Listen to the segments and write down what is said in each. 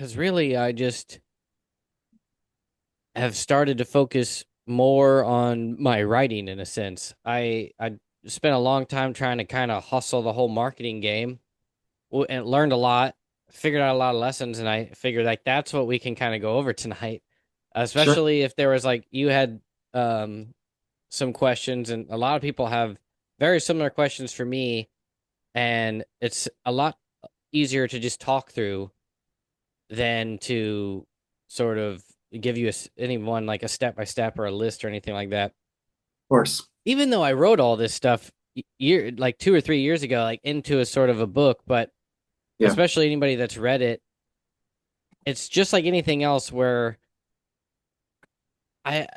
because really I just have started to focus more on my writing in a sense. I spent a long time trying to kind of hustle the whole marketing game and learned a lot, figured out a lot of lessons, and I figured like that's what we can kind of go over tonight, Sure. especially if there was like you had um some questions, and a lot of people have very similar questions for me, and it's a lot easier to just talk through than to sort of give you anyone like a step by step or a list or anything like that. Of course. Even though I wrote all this stuff year like 2 or 3 years ago, like into a sort of a book, but Yeah. especially anybody that's read it, it's just like anything else where I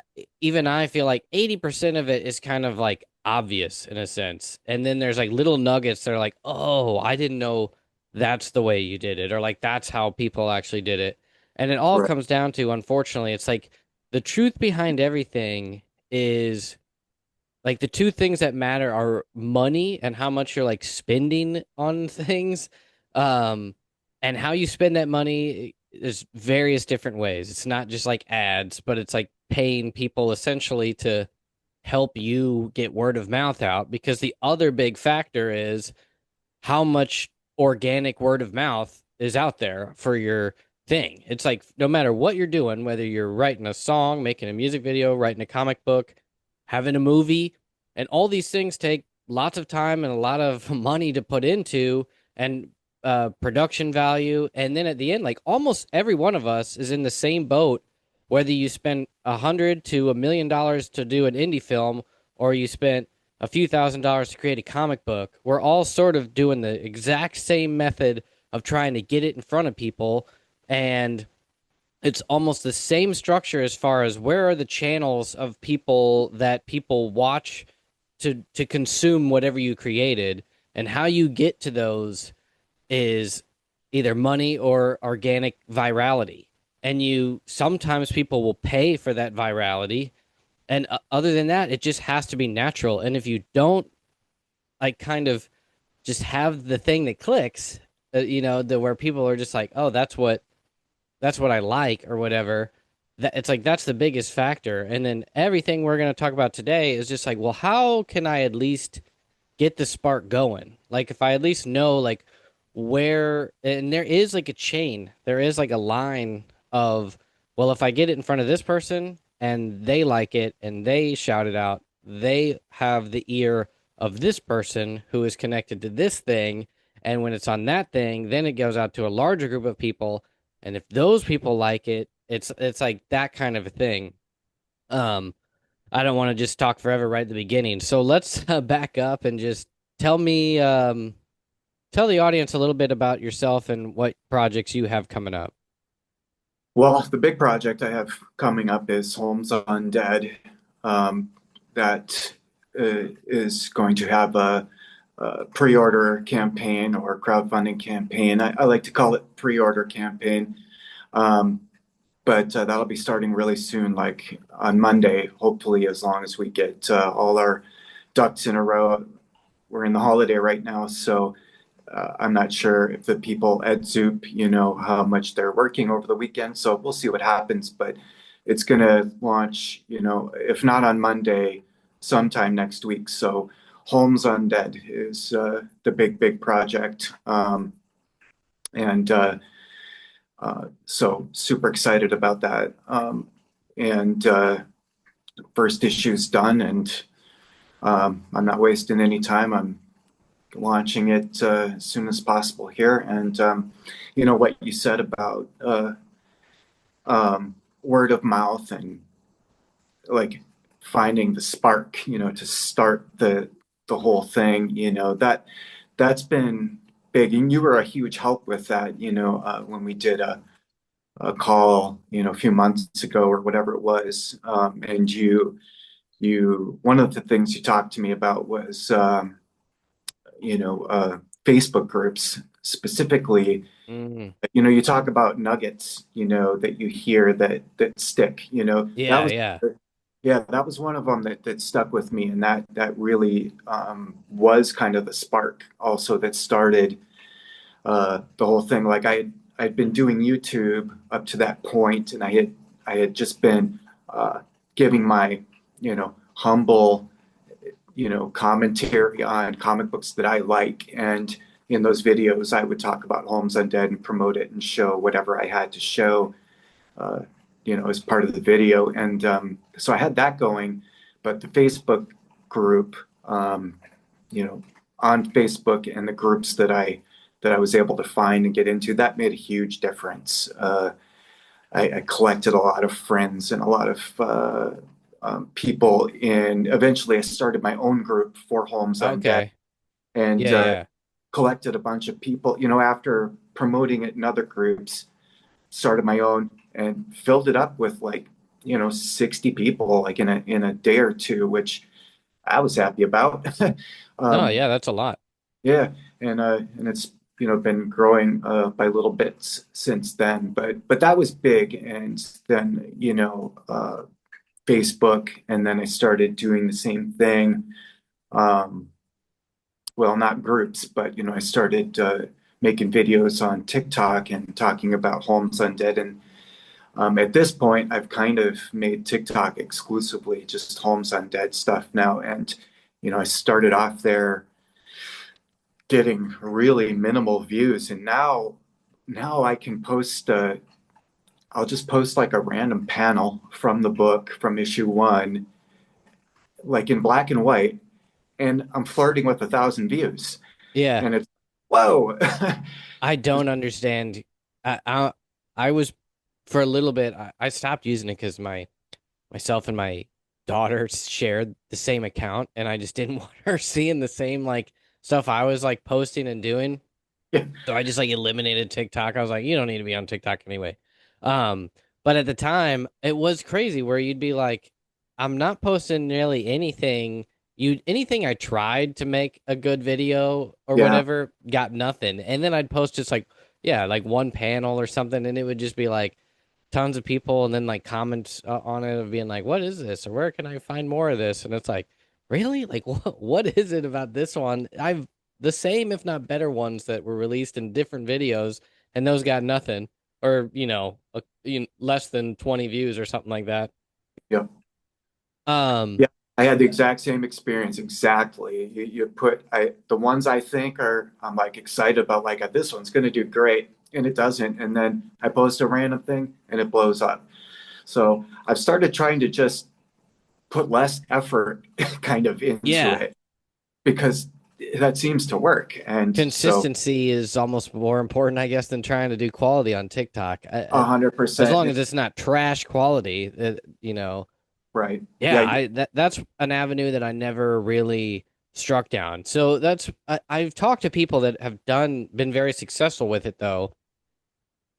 I feel like 80% of it is kind of like obvious in a sense. And then there's like little nuggets that are like, "Oh, I didn't know that's the way you did it," or like that's how people actually did it. And it all Right. comes down to, unfortunately, it's like the truth behind everything is like the two things that matter are money and how much you're like spending on things. Um, and how you spend that money is various different ways. It's not just like ads, but it's like paying people essentially to help you get word of mouth out, because the other big factor is how much organic word of mouth is out there for your thing. It's like no matter what you're doing, whether you're writing a song, making a music video, writing a comic book, having a movie, and all these things take lots of time and a lot of money to put into, and production value. And then at the end, like almost every one of us is in the same boat, whether you spend $100 to $1 million to do an indie film, or you spent a few $1,000s to create a comic book. We're all sort of doing the exact same method of trying to get it in front of people. And it's almost the same structure as far as where are the channels of people that people watch to consume whatever you created, and how you get to those is either money or organic virality. And you sometimes people will pay for that virality, and other than that it just has to be natural. And if you don't like kind of just have the thing that clicks, the where people are just like, oh, that's what I like or whatever, that it's like that's the biggest factor. And then everything we're going to talk about today is just like, well, how can I at least get the spark going? Like if I at least know like where, and there is like a chain, there is like a line of, well, if I get it in front of this person and they like it and they shout it out, they have the ear of this person who is connected to this thing. And when it's on that thing, then it goes out to a larger group of people. And if those people like it, it's like that kind of a thing. Um, I don't want to just talk forever right at the beginning. So let's back up and just tell me, tell the audience a little bit about yourself and what projects you have coming up. Well, the big project I have coming up is Holmes Undead. Um, that is going to have a pre-order campaign or crowdfunding campaign. I like to call it pre-order campaign. Um, but that'll be starting really soon, like on Monday, hopefully, as long as we get all our ducks in a row. We're in the holiday right now, so I'm not sure if the people at Zoop, how much they're working over the weekend. So we'll see what happens. But it's going to launch, if not on Monday, sometime next week. So Holmes Undead is the big project. And so super excited about that. And first issue's done, and I'm not wasting any time. I'm launching it as soon as possible here. And what you said about word of mouth and like finding the spark, to start the whole thing, that's been big. And you were a huge help with that, when we did a call, a few months ago or whatever it was. And one of the things you talked to me about was Facebook groups specifically. Mm. You talk about nuggets, that you hear that stick. That Yeah, was yeah. yeah, that was one of them that stuck with me, and that really was kind of the spark also that started the whole thing. Like I'd been doing YouTube up to that point, and I had just been giving my, humble, commentary on comic books that I like. And in those videos, I would talk about Holmes Undead and promote it and show whatever I had to show, uh, as part of the video. And so I had that going, but the Facebook group, you know, on Facebook and the groups that I was able to find and get into, that made a huge difference. I collected a lot of friends and a lot of people, and eventually I started my own group for Holmes Undead Okay. and Yeah, yeah. collected a bunch of people. After promoting it in other groups, started my own and filled it up with 60 people like in a day or two, which I was happy about. No, um, yeah, that's a lot. yeah, and it's been growing by little bits since then. But that was big, and then Facebook, and then I started doing the same thing. Um, well, not groups, but I started making videos on TikTok and talking about Holmes Undead. And at this point, I've kind of made TikTok exclusively just Holmes Undead stuff now. And I started off there getting really minimal views, and now I can post. I'll just post like a random panel from the book from issue one, like in black and white, and I'm flirting with 1,000 views, Yeah. and it's whoa. I don't understand. I was for a little bit. I stopped using it because myself and my daughter shared the same account, and I just didn't want her seeing the same like stuff I was like posting and doing. Yeah, So I just like eliminated TikTok. I was like, you don't need to be on TikTok anyway. Um, but at the time, it was crazy where you'd be like, I'm not posting nearly anything. Anything I tried to make a good video or yeah, whatever got nothing. And then I'd post just like, yeah, like one panel or something, and it would just be like tons of people, and then like comments on it of being like, "What is this?" or "Where can I find more of this?" And it's like, really, like what is it about this one? I've the same, if not better, ones that were released in different videos, and those got nothing, or less than 20 views or something like that. yeah. Um, Yeah, I had the exact same experience. Exactly. You put the ones I think I'm like excited about, like this one's going to do great, and it doesn't. And then I post a random thing, and it blows up. So I've started trying to just put less effort kind of into yeah, it because that seems to work. And so consistency is almost more important, I guess, than trying to do quality on TikTok. a hundred As percent, long as it's not trash quality, right. Yeah, Yeah, that's an avenue that I never really struck down. So I've talked to people that have been very successful with it though,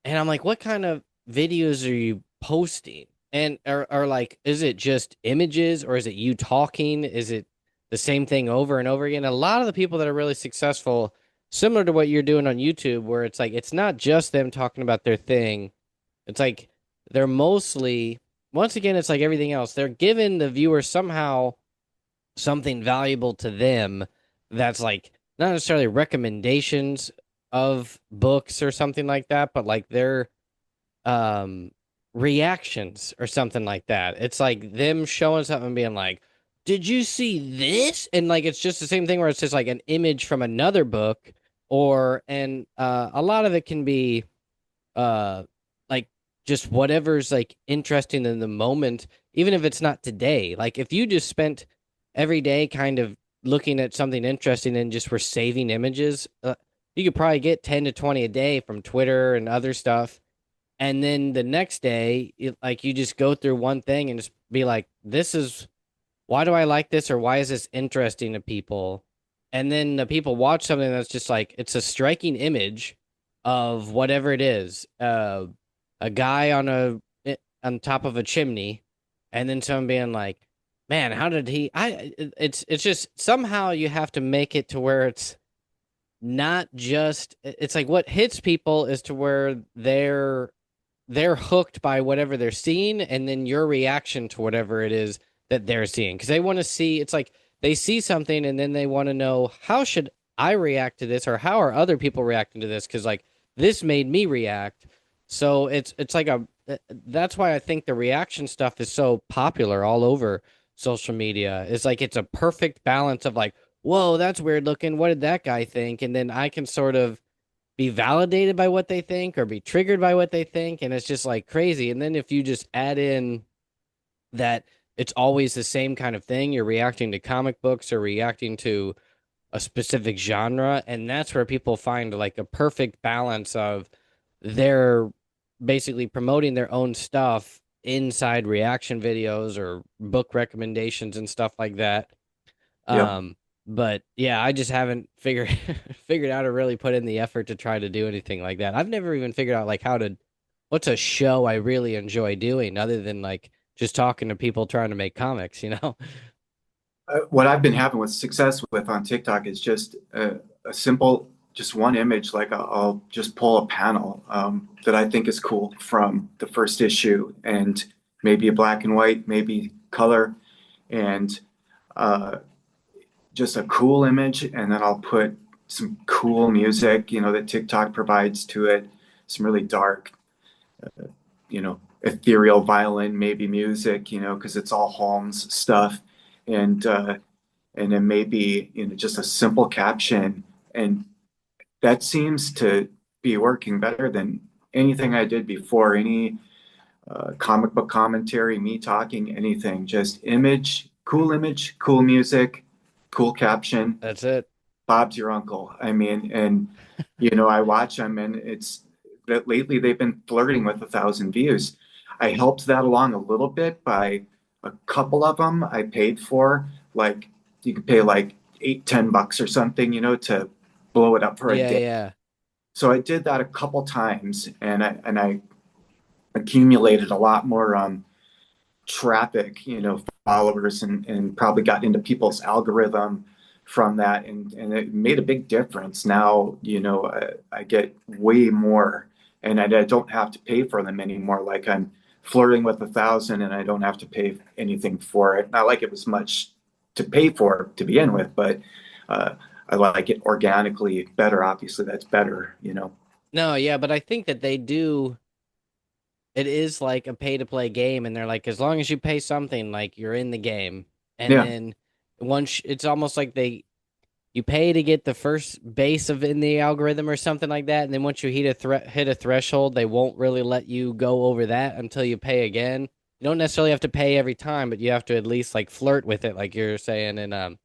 and I'm like, what kind of videos are you posting? And are like, is it just images or is it you talking? Is it the same thing over and over again? A lot of the people that are really successful, similar to what you're doing on YouTube, where it's like it's not just them talking about their thing. It's like they're mostly, once again, it's like everything else. They're giving the viewer somehow something valuable to them that's like not necessarily recommendations of books or something like that, but like their um reactions or something like that. It's like them showing something and being like, "Did you see this?" And like it's just the same thing where it's just like an image from another book, or and a lot of it can be uh like just whatever's like interesting in the moment, even if it's not today. Like if you just spent every day kind of looking at something interesting and just were saving images, you could probably get 10 to 20 a day from Twitter and other stuff. And then the next day like you just go through one thing and just be like, this is, why do I like this, or why is this interesting to people? And then the people watch something that's just like it's a striking image of whatever it is, a guy on top of a chimney, and then someone being like, "Man, how did he?" It's just somehow you have to make it to where it's not just. It's like what hits people is to where they're hooked by whatever they're seeing, and then your reaction to whatever it is that they're seeing, because they want to see, it's like they see something and then they want to know, how should I react to this, or how are other people reacting to this, because like this made me react. So it's like a that's why I think the reaction stuff is so popular all over social media. It's like it's a perfect balance of like, whoa, that's weird looking. What did that guy think? And then I can sort of be validated by what they think or be triggered by what they think, and it's just like crazy. And then if you just add in that it's always the same kind of thing, you're reacting to comic books or reacting to a specific genre, and that's where people find like a perfect balance of they're basically promoting their own stuff inside reaction videos or book recommendations and stuff like that. Yep. um but yeah, I just haven't figured figured out to really put in the effort to try to do anything like that. I've never even figured out like how to what's a show I really enjoy doing other than like just talking to people trying to make comics, you know? What I've been having with success with on TikTok is just a simple, just one image. Like I'll just pull a panel that I think is cool from the first issue, and maybe a black and white, maybe color, and uh, just a cool image. And then I'll put some cool music, that TikTok provides to it. Some really dark, ethereal violin, maybe music, because it's all Holmes stuff. And then maybe just a simple caption, and that seems to be working better than anything I did before. Any comic book commentary, me talking, anything. Just image, cool music, cool caption. That's it. Bob's your uncle. I mean, and I watch them, and it's that lately they've been flirting with 1,000 views. I helped that along a little bit by a couple of them I paid for. Like you could pay like $8, $10 or something, to blow it up for a Yeah, day. yeah. So I did that a couple times, and I accumulated a lot more traffic, followers, and probably got into people's algorithm from that, and it made a big difference. Now, I get way more, and I don't have to pay for them anymore. Like I'm flirting with 1,000, and I don't have to pay anything for it. Not like it was much to pay for to begin with, but uh, I like it organically better. Obviously, that's better. No, yeah, but I think that they do. It is like a pay to play game, and they're like, as long as you pay something, like you're in the game. And Yeah, then once it's almost like you pay to get the first base of in the algorithm or something like that, and then once you hit a threshold, they won't really let you go over that until you pay again. You don't necessarily have to pay every time, but you have to at least like flirt with it, like you're saying. And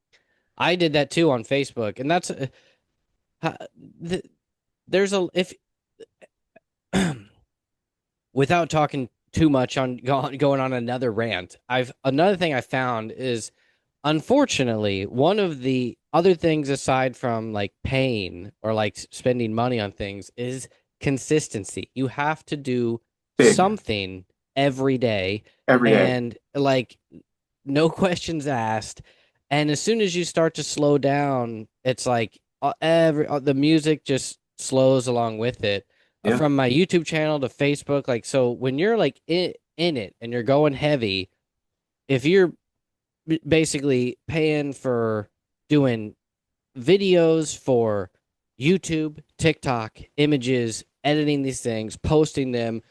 I did that too on Facebook, and that's uh, th- there's a if without talking too much on going on another rant, I've another thing I found is unfortunately one of the other things aside from like paying or like spending money on things is consistency. You have to do big something every day, every day. and like no questions asked. And as soon as you start to slow down, it's like the music just slows along with it. Yeah, From my YouTube channel to Facebook, like so when you're like in it and you're going heavy, if you're basically paying for doing videos for YouTube, TikTok, images, editing these things, posting them,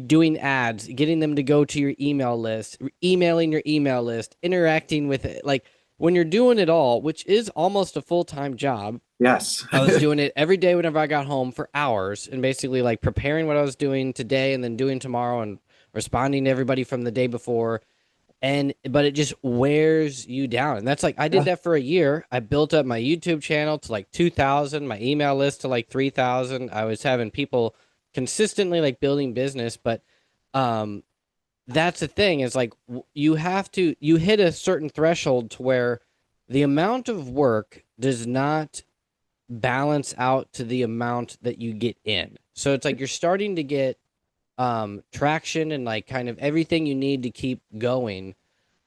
doing ads, getting them to go to your email list, emailing your email list, interacting with it. Like when you're doing it all, which is almost a full-time job. yes. I was doing it every day whenever I got home for hours and basically like preparing what I was doing today and then doing tomorrow and responding to everybody from the day before. And but it just wears you down. And that's like I did Yeah. that for a year. I built up my YouTube channel to like 2,000, my email list to like 3,000. I was having people consistently like building business, but um that's the thing is like you hit a certain threshold to where the amount of work does not balance out to the amount that you get in. So it's like you're starting to get traction and like kind of everything you need to keep going,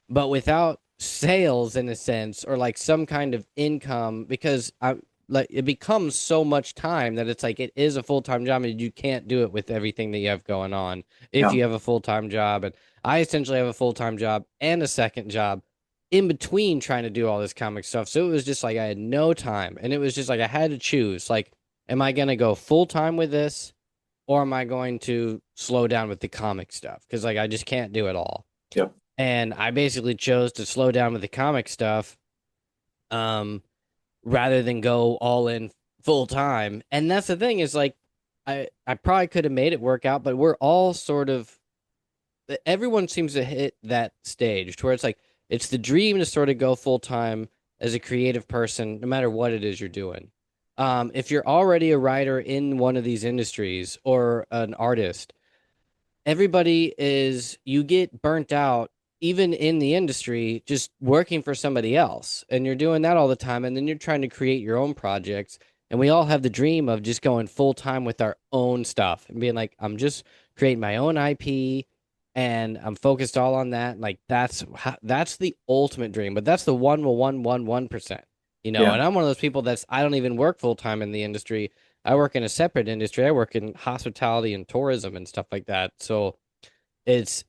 but without sales in a sense or like some kind of income because I like it becomes so much time that it's like it is a full-time job and you can't do it with everything that you have going on if Yeah. you have a full-time job. And I essentially have a full-time job and a second job in between trying to do all this comic stuff. So it was just like I had no time, and it was just like I had to choose like am I going to go full time with this or am I going to slow down with the comic stuff? Because like I just can't do it all. Yep. And I basically chose to slow down with the comic stuff, um, rather than go all in full time. And that's the thing is like I probably could have made it work out, but we're all sort of everyone seems to hit that stage to where it's like it's the dream to sort of go full time as a creative person, no matter what it is you're doing. If you're already a writer in one of these industries or an artist, everybody is you get burnt out even in the industry just working for somebody else and you're doing that all the time and then you're trying to create your own projects and we all have the dream of just going full time with our own stuff and being like I'm just creating my own IP and I'm focused all on that like that's the ultimate dream but that's the 1% Yeah. and I'm one of those people that's I don't even work full time in the industry. I work in a separate industry. I work in hospitality and tourism and stuff like that. So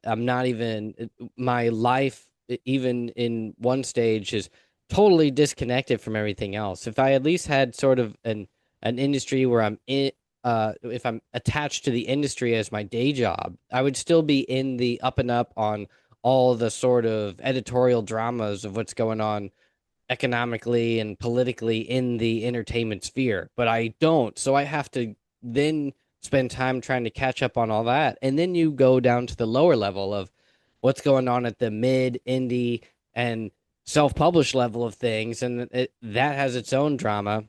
I'm not even, my life, even in one stage, is totally disconnected from everything else. If I at least had sort of an industry where I'm in, if I'm attached to the industry as my day job, I would still be in the up and up on all the sort of editorial dramas of what's going on economically and politically in the entertainment sphere, but I don't. So I have to then spend time trying to catch up on all that. And then you go down to the lower level of what's going on at the mid, indie, and self published level of things. And that has its own drama.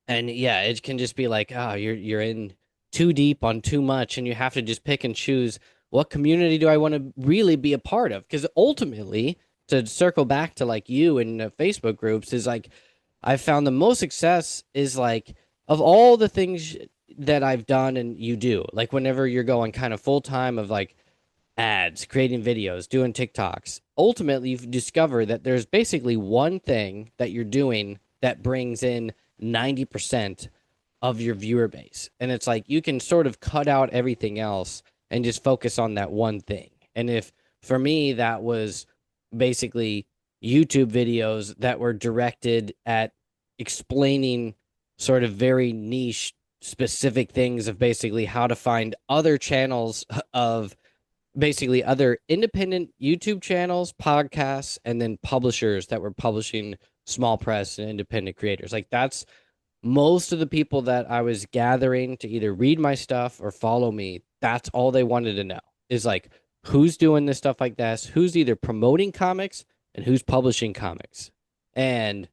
And yeah, it can just be like, oh, you're in too deep on too much, and you have to just pick and choose what community do I want to really be a part of? Because ultimately, to circle back to like you and Facebook groups, is like I've found the most success is like of all the things that I've done and you do, like whenever you're going kind of full time of like ads, creating videos, doing TikToks, ultimately you've discovered that there's basically one thing that you're doing that brings in 90% of your viewer base. And it's like you can sort of cut out everything else and just focus on that one thing. And if for me, that was basically YouTube videos that were directed at explaining sort of very niche, specific things of basically how to find other channels of basically other independent YouTube channels, podcasts, and then publishers that were publishing small press and independent creators. Like that's most of the people that I was gathering to either read my stuff or follow me. That's all they wanted to know is like who's doing this stuff like this, who's either promoting comics and who's publishing comics. And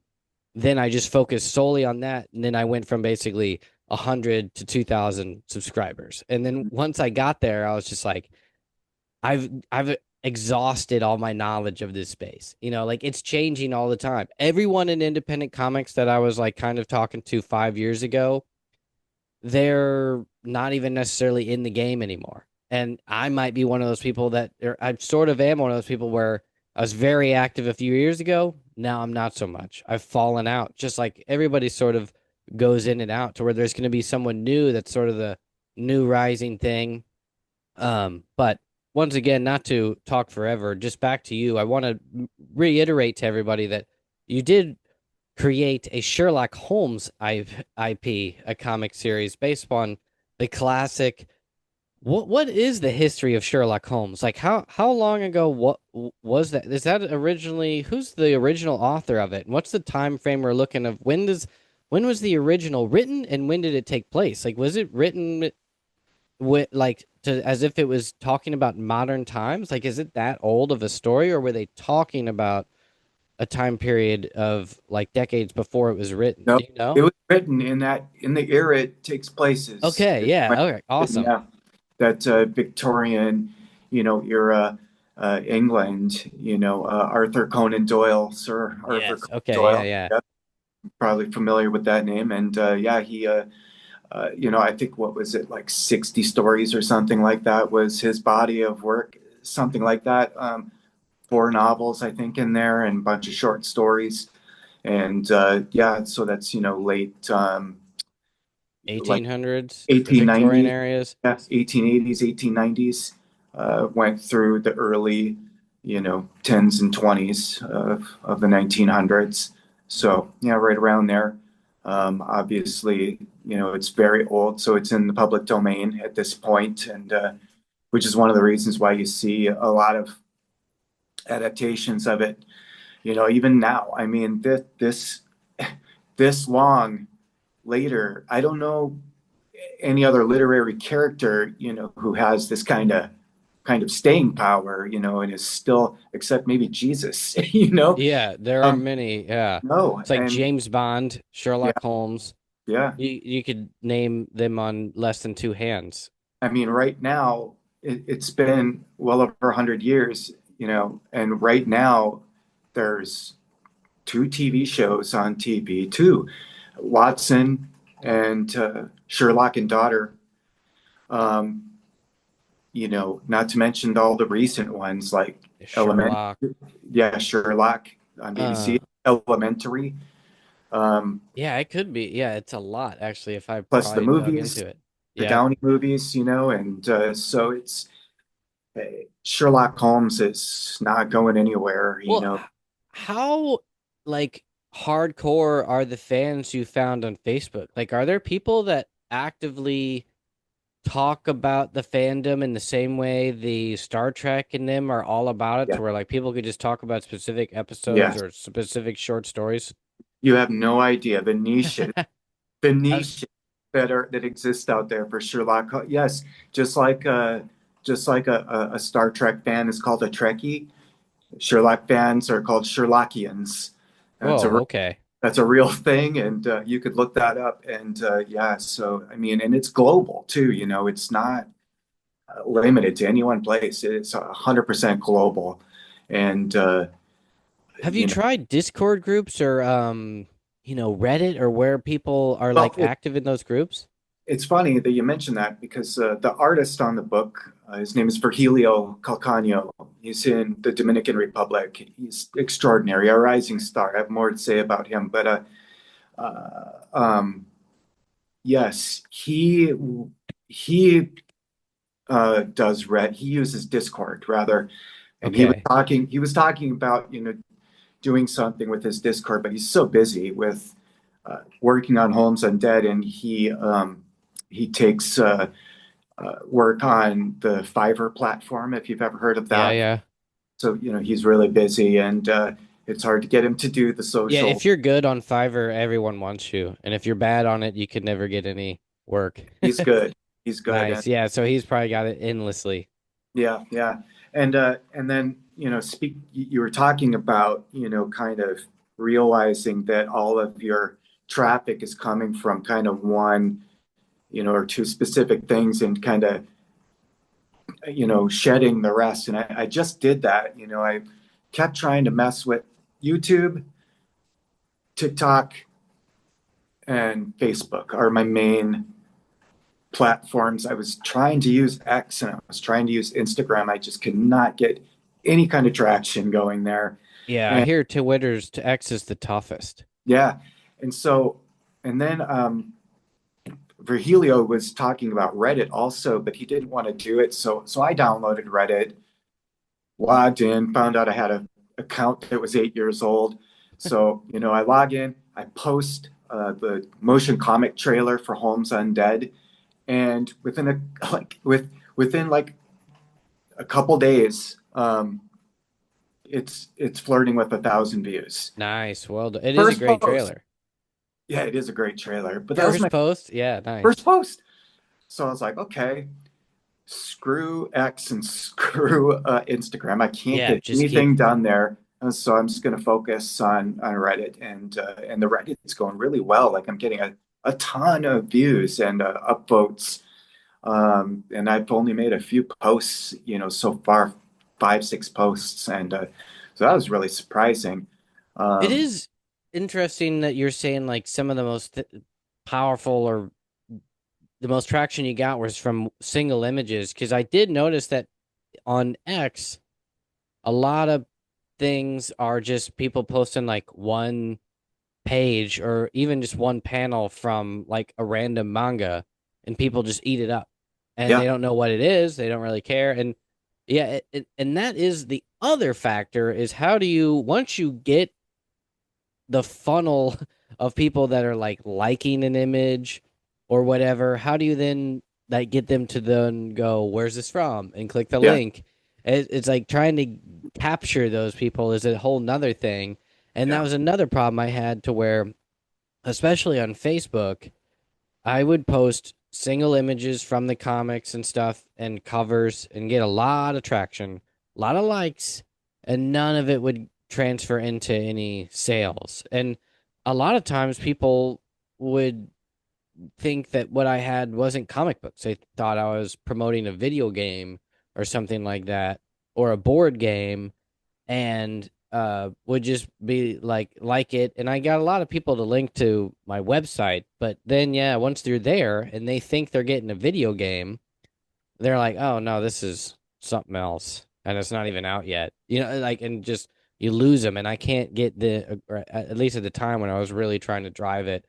then I just focused solely on that. And then I went from basically 100 to 2,000 subscribers. And then once I got there, I was just like, I've exhausted all my knowledge of this space. Like it's changing all the time. Everyone in independent comics that I was like kind of talking to 5 years ago, they're not even necessarily in the game anymore. And I might be one of those people that or I sort of am one of those people where I was very active a few years ago. Now I'm not so much. I've fallen out. Just like everybody sort of goes in and out to where there's going to be someone new that's sort of the new rising thing. But once again, not to talk forever, just back to you. I want to reiterate to everybody that you did create a Sherlock Holmes IP, a comic series based on the classic. What is the history of Sherlock Holmes? Like how long ago what was that? Is that originally who's the original author of it? And what's the time frame we're looking of? When was the original written and when did it take place? Like was it written with like to as if it was talking about modern times? Like, is it that old of a story, or were they talking about a time period of like decades before it was written? No, Do you know? it was written in the era it takes places. Okay, yeah, okay, awesome. Yeah, that Victorian, era England. Arthur Conan Doyle, Sir Arthur Yes. Conan Okay. Yeah. Doyle. Yeah. Yeah, probably familiar with that name. And yeah, he, I think what was it like 60 stories or something like that was his body of work, something like that. Four novels, I think, in there, and a bunch of short stories. And yeah, so that's late like 1800s, the Victorian 1890s, areas. yeah, 1880s, 1890s. Went through the early, tens and twenties of the 1900s. So yeah, right around there. Obviously, it's very old, so it's in the public domain at this point, and which is one of the reasons why you see a lot of adaptations of it. Even now. I mean, this long later, I don't know any other literary character, who has this kind of staying power, and is still, except maybe Jesus, you know. Yeah, there aren't Um, many. Yeah. no, It's like and James Bond, yeah, Sherlock Holmes. yeah. You could name them on less than two hands. I mean, right now it's been well over 100 years, and right now there's two TV shows on TV, two, Watson and Sherlock and Daughter. Um, not to mention all the recent ones like Element, Sherlock. yeah, Sherlock on Uh, BBC, Elementary, um, yeah, it could be. Yeah, it's a lot actually if I plus the probably dug movies, into it. the Yeah. Downey movies, and so it's Sherlock Holmes is not going anywhere, Well, how like hardcore are the fans you found on Facebook? Like, are there people that actively talk about the fandom in the same way the Star Trek and them are all about it, Yeah, to where like people could just talk about specific episodes yes. or specific short stories? You have no idea the Uh, niche that exist out there for Sherlock. Yes, just like a Star Trek fan is called a Trekkie, Sherlock fans are called Sherlockians. That's Whoa, a okay. that's a real thing, and you could look that up. And yeah, so I mean, and it's global too. It's not limited to any one place. It's 100% global, and Have you tried Discord groups or Reddit or where people are well, like active in those groups? it's funny that you mentioned that because the artist on the book, his name is Virgilio Calcagno. He's in the Dominican Republic. He's extraordinary, a rising star. I have more to say about him, but uh, um, yes, he does red. He uses Discord rather, and Okay. he was talking about doing something with his Discord, but he's so busy with working on Holmes Undead, and he takes work on the Fiverr platform, if you've ever heard of Yeah, that. yeah. So, he's really busy, and it's hard to get him to do the Yeah, social. if you're good on Fiverr, everyone wants you. And if you're bad on it, you could never get any work. He's good. He's good, and Nice. Yeah, so he's probably got it endlessly. yeah, yeah, and then You were talking about kind of realizing that all of your traffic is coming from kind of one or two specific things, and kind of shedding the rest. And I just did that. I kept trying to mess with YouTube, TikTok, and Facebook are my main platforms. I was trying to use X and I was trying to use Instagram. I just could not get any kind of traction going there. Yeah, I And hear Twitter's to X is the toughest. yeah, and so, and then Virgilio was talking about Reddit also, but he didn't want to do it. So I downloaded Reddit, logged in, found out I had an account that was 8 years old. So, I log in, I post the motion comic trailer for Holmes Undead, and within like a couple days, it's flirting with 1,000 views. Nice. Well done. It is a First great post. trailer. Yeah, it is a great trailer, but that was First my post? Yeah, nice. first post. So I was like, okay, screw X and screw Instagram. I can't Yeah, get just keep. anything done there. And so I'm just going to focus on Reddit, and the Reddit's going really well. Like I'm getting a ton of views and upvotes. And I've only made a few posts, so far, 5, 6 posts, and so that was really surprising. It Um, is interesting that you're saying like some of the most powerful or the most traction you got was from single images, because I did notice that on X, a lot of things are just people posting like one page or even just one panel from like a random manga, and people just eat it up and yeah, they don't know what it is. They don't really care. And yeah, and that is the other factor, is how do you, once you get the funnel of people that are like liking an image or whatever, how do you then like get them to then go, where's this from? And click the Yeah. link. It's like trying to capture those people is a whole nother thing. And that Yeah. was another problem I had to where, especially on Facebook, I would post single images from the comics and stuff and covers and get a lot of traction, a lot of likes, and none of it would transfer into any sales. And a lot of times people would think that what I had wasn't comic books. They thought I was promoting a video game or something like that, or a board game, and would just be like it. And I got a lot of people to link to my website, but then yeah, once they're there and they think they're getting a video game, they're like, oh no, this is something else, and it's not even out yet. Like, and just you lose them, and I can't get or at least at the time when I was really trying to drive it.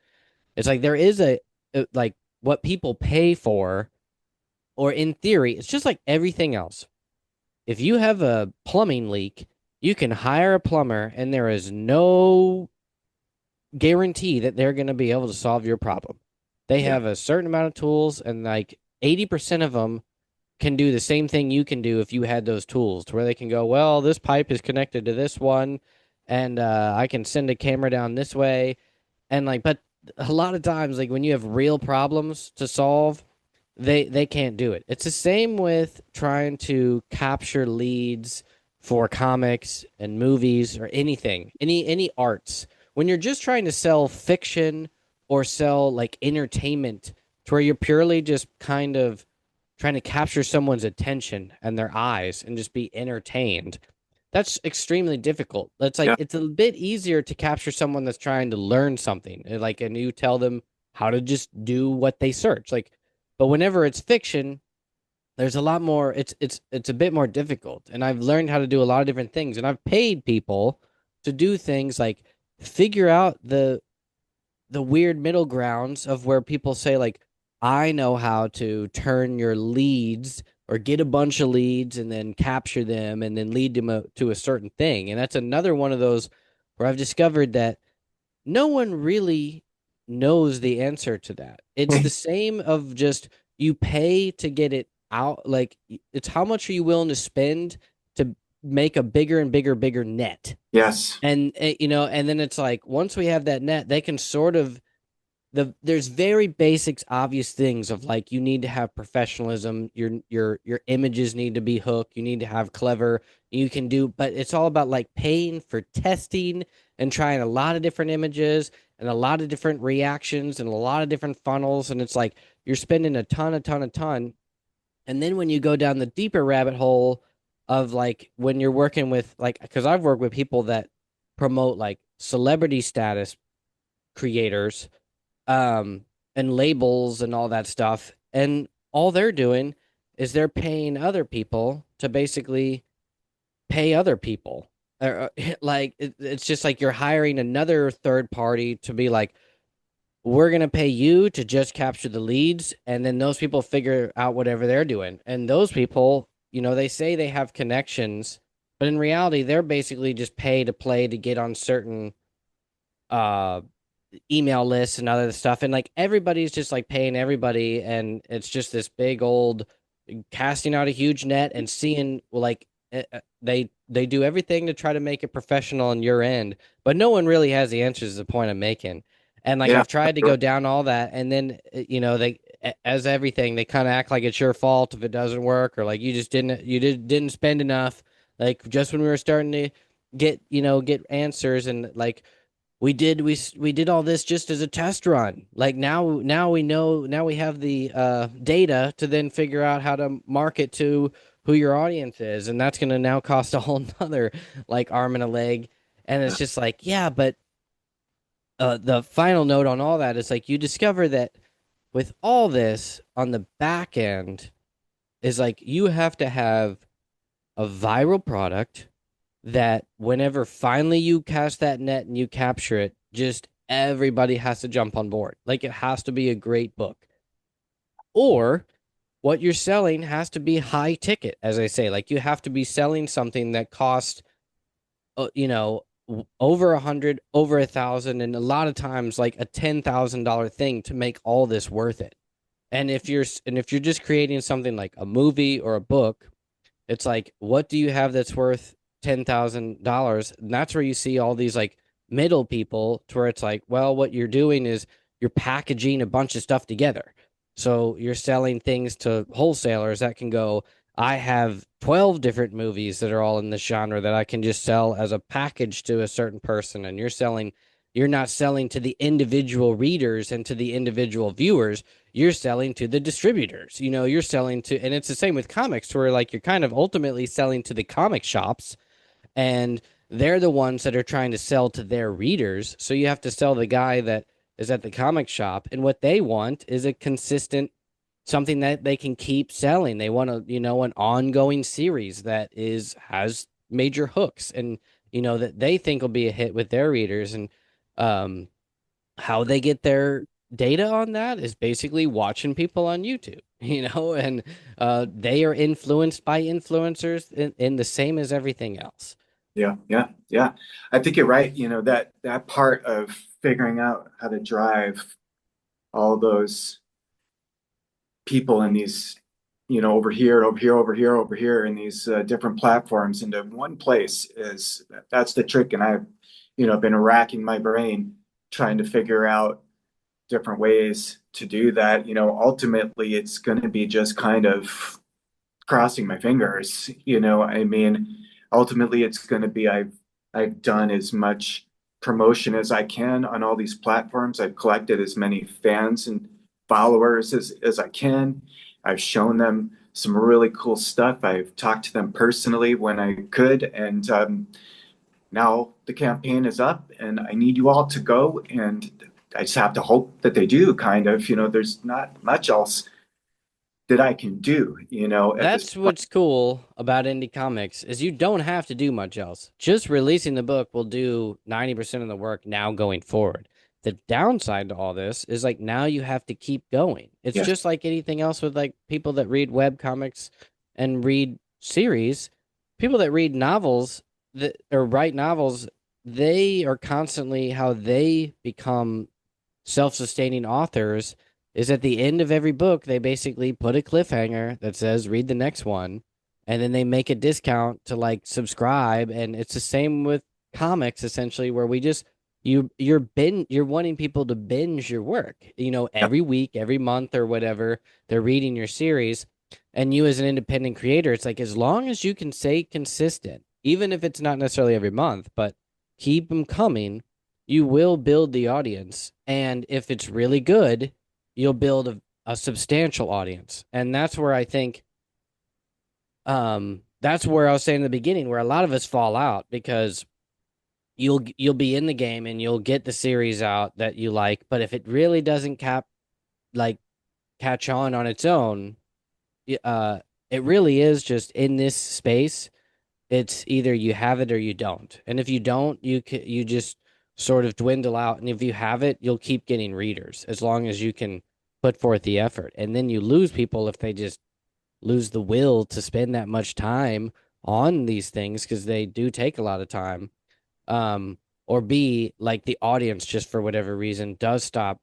It's like there is like what people pay for, or in theory, it's just like everything else. If you have a plumbing leak, you can hire a plumber, and there is no guarantee that they're going to be able to solve your problem. They Yeah. have a certain amount of tools, and like 80% of them can do the same thing you can do if you had those tools, to where they can go, well, this pipe is connected to this one, and I can send a camera down this way. And like, but a lot of times, like when you have real problems to solve, they can't do it. It's the same with trying to capture leads for comics and movies or anything, any arts. When you're just trying to sell fiction or sell like entertainment, to where you're purely just kind of trying to capture someone's attention and their eyes and just be entertained, that's extremely difficult. That's like Yeah. it's a bit easier to capture someone that's trying to learn something. Like, and you tell them how to just do what they search. Like, but whenever it's fiction, there's a lot more. It's a bit more difficult. And I've learned how to do a lot of different things. And I've paid people to do things like figure out the weird middle grounds of where people say like, I know how to turn your leads or get a bunch of leads and then capture them and then lead them to a certain thing. And that's another one of those where I've discovered that no one really knows the answer to that. It's the same of just you pay to get it out. Like, it's how much are you willing to spend to make a bigger and bigger net. Yes. And and then it's like once we have that net, they can sort of there's very basics, obvious things of like you need to have professionalism. Your images need to be hooked. You need to have clever. You can do, but it's all about like paying for testing and trying a lot of different images and a lot of different reactions and a lot of different funnels. And it's like you're spending a ton. And then when you go down the deeper rabbit hole of like when you're working with like, because I've worked with people that promote like celebrity status creators, um, and labels and all that stuff. And all they're doing is they're paying other people to basically pay other people. Like it's just like you're hiring another third party to be like, we're gonna pay you to just capture the leads, and then those people figure out whatever they're doing. And those people, they say they have connections, but in reality, they're basically just pay to play to get on certain uh email lists and other stuff, and like everybody's just like paying everybody, and it's just this big old casting out a huge net and seeing like they do everything to try to make it professional on your end, but no one really has the answers, is the point I'm making. And like Yeah. I've tried to go down all that, and then they, as everything, they kind of act like it's your fault if it doesn't work, or like you didn't spend enough, like just when we were starting to get answers. And like we did all this just as a test run. Like now we know, now we have the data to then figure out how to market to who your audience is, and that's going to now cost a whole nother like arm and a leg. And it's just like, yeah, but the final note on all that is like you discover that with all this on the back end is like you have to have a viral product that whenever finally you cast that net and you capture it, just everybody has to jump on board. Like it has to be a great book. Or what you're selling has to be high ticket, as I say. Like you have to be selling something that costs, over 100, over 1,000, and a lot of times like a $10,000 thing to make all this worth it. And if you're just creating something like a movie or a book, it's like, what do you have that's worth $10,000? And that's where you see all these like middle people, to where it's like, well, what you're doing is you're packaging a bunch of stuff together. So you're selling things to wholesalers that can go, I have 12 different movies that are all in this genre that I can just sell as a package to a certain person. And you're not selling to the individual readers and to the individual viewers. You're selling to the distributors. You're selling to, and it's the same with comics, where like you're kind of ultimately selling to the comic shops, and they're the ones that are trying to sell to their readers. So you have to sell the guy that is at the comic shop, and what they want is a consistent something that they can keep selling. They want an ongoing series that has major hooks, and that they think will be a hit with their readers. And um how they get their data on that is basically watching people on YouTube, and they are influenced by influencers in the same as everything else. Yeah, yeah, yeah. I think you're right. That part of figuring out how to drive all those people in these, over here, over here, over here, over here, in these different platforms into one place that's the trick. And I've, been racking my brain trying to figure out different ways to do that. Ultimately, it's going to be just kind of crossing my fingers. I mean, ultimately, it's going to be I've done as much promotion as I can on all these platforms. I've collected as many fans and followers as I can. I've shown them some really cool stuff. I've talked to them personally when I could, and now the campaign is up, and I need you all to go. And I just have to hope that they do. Kind of, there's not much else that I can do, at this That's point. what's cool about indie comics is you don't have to do much else. Just releasing the book will do 90% of the work now going forward. The downside to all this is like now you have to keep going. It's Yes. just like anything else with like people that read web comics and read series, people that read novels that or write novels, they are constantly how they become self-sustaining authors is at the end of every book they basically put a cliffhanger that says read the next one, and then they make a discount to like subscribe. And it's the same with comics essentially, where we just you're wanting people to binge your work, Yep. every week, every month, or whatever they're reading your series. And you as an independent creator, it's like as long as you can stay consistent, even if it's not necessarily every month, but keep them coming, you will build the audience. And if it's really good, you'll build a substantial audience. And that's where I think, that's where I was saying in the beginning, where a lot of us fall out because you'll be in the game and you'll get the series out that you like, but if it really doesn't like catch on its own, uh, it really is just in this space. It's either you have it or you don't. And if you don't, you just sort of dwindle out. And if you have it, you'll keep getting readers as long as you can put forth the effort. And then you lose people if they just lose the will to spend that much time on these things, because they do take a lot of time. Um, or B, like the audience just for whatever reason does stop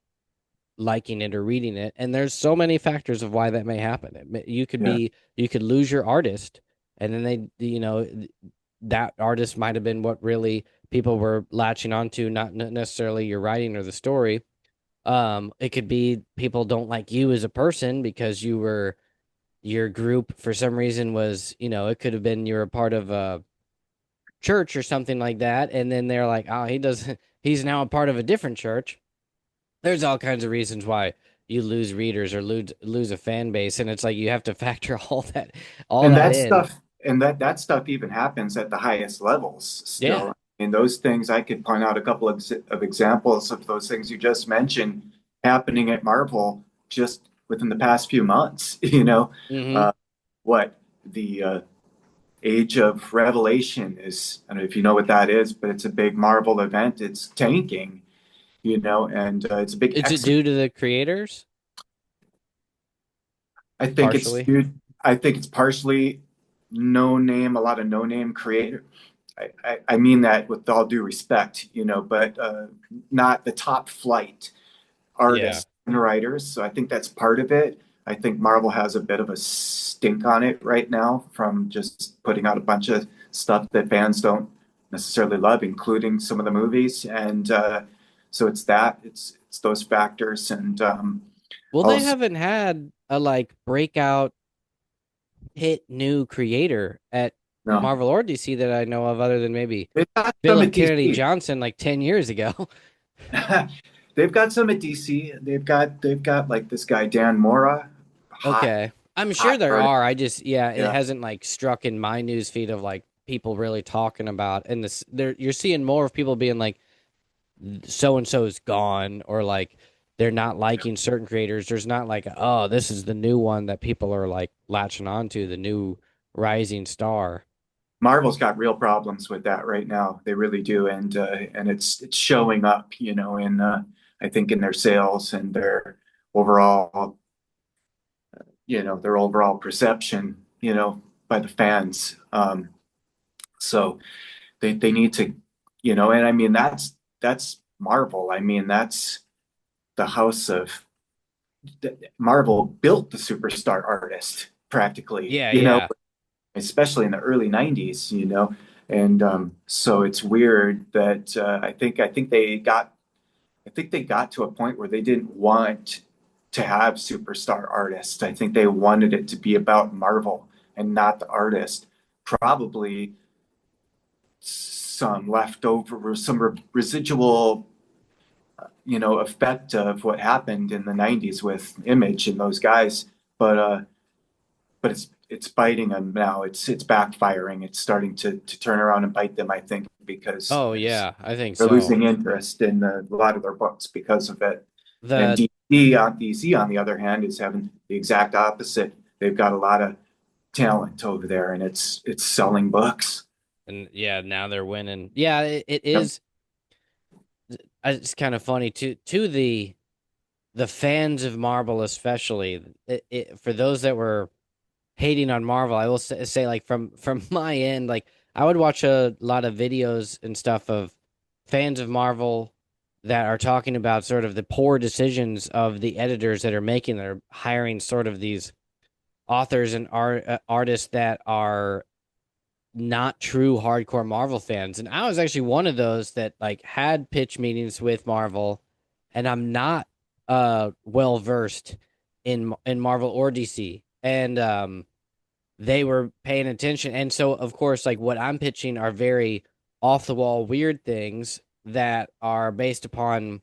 liking it or reading it. And there's so many factors of why that may happen. Yeah. You could lose your artist, and then that artist might have been what really people were latching onto, not necessarily your writing or the story. It could be people don't like you as a person because your group for some reason was, it could have been you're a part of a church or something like that, and then they're like, oh, he doesn't, he's now a part of a different church. There's all kinds of reasons why you lose readers or lose a fan base, and it's like you have to factor all And that that in. stuff, and that stuff even happens at the highest levels Yeah. still. And those things, I could point out a couple of examples of those things you just mentioned happening at Marvel just within the past few months. Mm-hmm. Uh, what the Age of Revelation is, I don't know if you know what that is, but it's a big Marvel event. It's tanking, and it's a big Is it exhibition. due to the creators? I think it's Partially. dude, I think it's partially no name, a lot of no name creator. I mean that with all due respect, but not the top flight Yeah. artists and writers. So I think that's part of it. I think Marvel has a bit of a stink on it right now from just putting out a bunch of stuff that fans don't necessarily love, including some of the movies. And so it's those factors, and Well, they also haven't had a like breakout hit new creator at no, Marvel or DC that I know of, other than maybe they've got some Phillip at Kennedy DC. Johnson like 10 years ago. They've got some at DC. They've got like this guy Dan Mora, hot Okay. I'm sure hot there artist. are. I just, yeah, it Yeah. hasn't like struck in my news feed of like people really talking about, and this there you're seeing more of people being like so and so is gone, or like they're not liking certain creators. There's not like, oh, this is the new one that people are like latching onto, the new rising star. Marvel's got real problems with that right now. They really do, and it's showing up, in I think in their sales and overall, their overall perception, by the fans. So they need to, and I mean that's Marvel. I mean that's the house of Marvel built the superstar artist practically, Yeah, yeah. especially in the early 90s, and so it's weird that I think they got to a point where they didn't want to have superstar artists. I think they wanted it to be about Marvel and not the artist. Probably some leftover, some residual, effect of what happened in the 90s with Image and those guys, but it's biting them now. It's backfiring. It's starting to turn around and bite them, I think, because Oh, yeah, I think they're so. losing interest in a lot of their books because of it. And The DC, on the other hand, is having the exact opposite. They've got a lot of talent over there, and it's selling books. and yeah, now they're winning. Yeah, it Yep. is. It's kind of funny to the fans of Marvel, especially for those that were hating on Marvel. I will say like from my end, like I would watch a lot of videos and stuff of fans of Marvel that are talking about sort of the poor decisions of the editors that are making. They're hiring sort of these authors and artists that are not true hardcore Marvel fans. And I was actually one of those that like had pitch meetings with Marvel, and I'm not well versed in Marvel or DC. And they were paying attention. And so of course, like what I'm pitching are very off the wall weird things that are based upon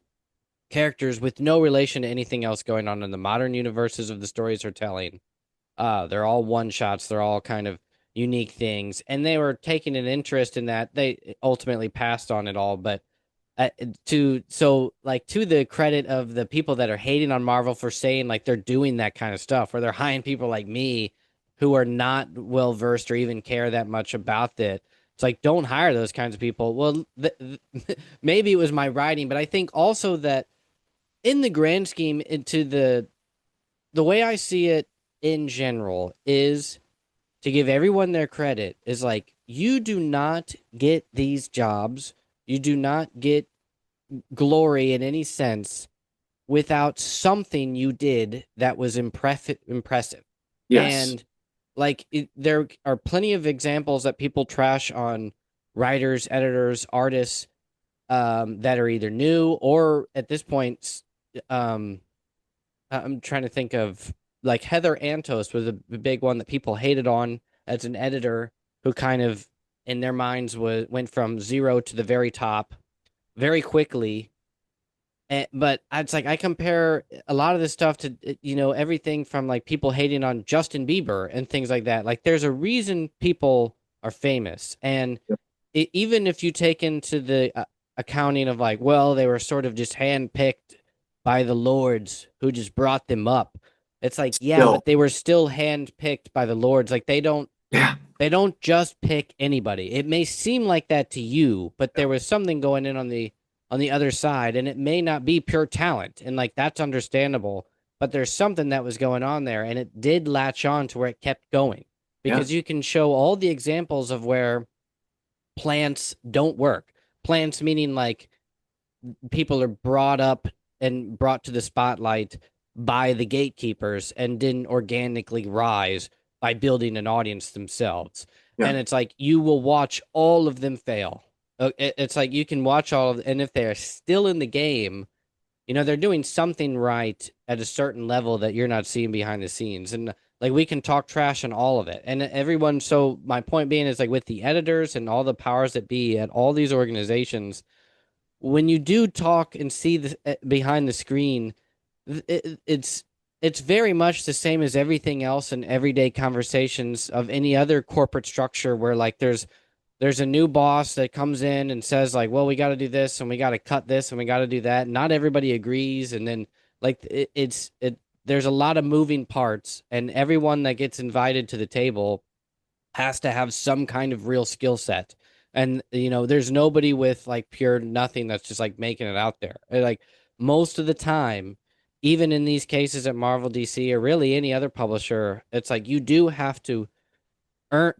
characters with no relation to anything else going on in the modern universes of the stories they're telling. They're all one shots. They're all kind of unique things, and they were taking an interest in that. They ultimately passed on it all, but to the credit of the people that are hating on Marvel for saying like they're doing that kind of stuff, where they're hiring people like me who are not well versed or even care that much about that. It's like don't hire those kinds of people. Well, maybe it was my writing, but I think also that in the grand scheme, into the way I see it in general is to give everyone their credit is like you do not get these jobs, you do not get glory in any sense without something you did that was impressive. Yes. And there are plenty of examples that people trash on writers, editors, artists that are either new or at this point um, I'm trying to think of like Heather Antos was a big one that people hated on as an editor who kind of in their minds went from zero to the very top very quickly. But it's like I compare a lot of this stuff to everything from like people hating on Justin Bieber and things like that. Like there's a reason people are famous, and even if you take into the accounting of like, well, they were sort of just handpicked by the lords who just brought them up. It's like, yeah, Still, but they were still handpicked by the lords. Like yeah, they don't just pick anybody. It may seem like that to you, but there was something going in on the other side, and it may not be pure talent, and like that's understandable. But there's something that was going on there, and it did latch on to where it kept going yeah, because you can show all the examples of where plants don't work. Plants meaning like people are brought up and brought to the spotlight by the gatekeepers and didn't organically rise by building an audience themselves. Yeah. And it's like you will watch all of them fail. It's like you can watch all of, and if they're still in the game, they're doing something right at a certain level that you're not seeing behind the scenes. And like we can talk trash on all of it. And everyone, so my point being is like with the editors and all the powers that be at all these organizations, when you do talk and see the behind the screen, it's very much the same as everything else in everyday conversations of any other corporate structure where like there's a new boss that comes in and says like, well, we got to do this and we got to cut this and we got to do that. Not everybody agrees, and then like there's a lot of moving parts, and everyone that gets invited to the table has to have some kind of real skill set. And there's nobody with like pure nothing that's just like making it out there. Like most of the time, even in these cases at Marvel, DC, or really any other publisher, it's like you do have to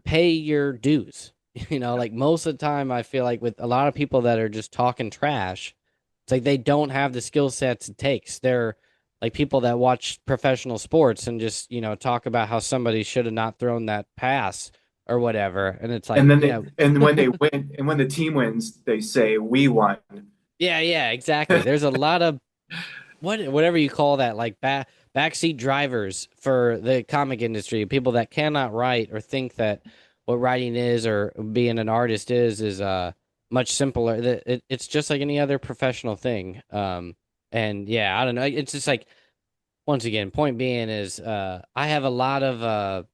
pay your dues. Like most of the time, I feel like with a lot of people that are just talking trash, it's like they don't have the skill sets it takes. They're like people that watch professional sports and just talk about how somebody should have not thrown that pass or whatever, and it's like And when they win, and when the team wins, they say we won. yeah, yeah, exactly. There's a lot of whatever you call that, like backseat drivers for the comic industry, people that cannot write or think that what writing is or being an artist is much simpler. It's just like any other professional thing. And yeah, I don't know. It's just like once again, point being is I have a lot of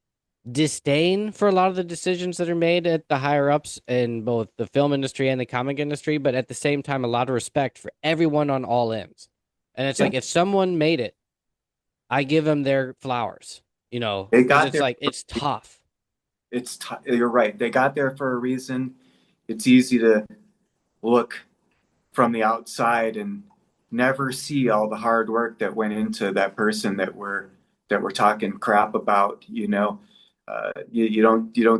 disdain for a lot of the decisions that are made at the higher ups in both the film industry and the comic industry, but at the same time, a lot of respect for everyone on all ends. And it's Yeah, like if someone made it, I give them their flowers, they because got it's there. like it's tough. You're right. They got there for a reason. It's easy to look from the outside and never see all the hard work that went into that person that we're talking crap about. You don't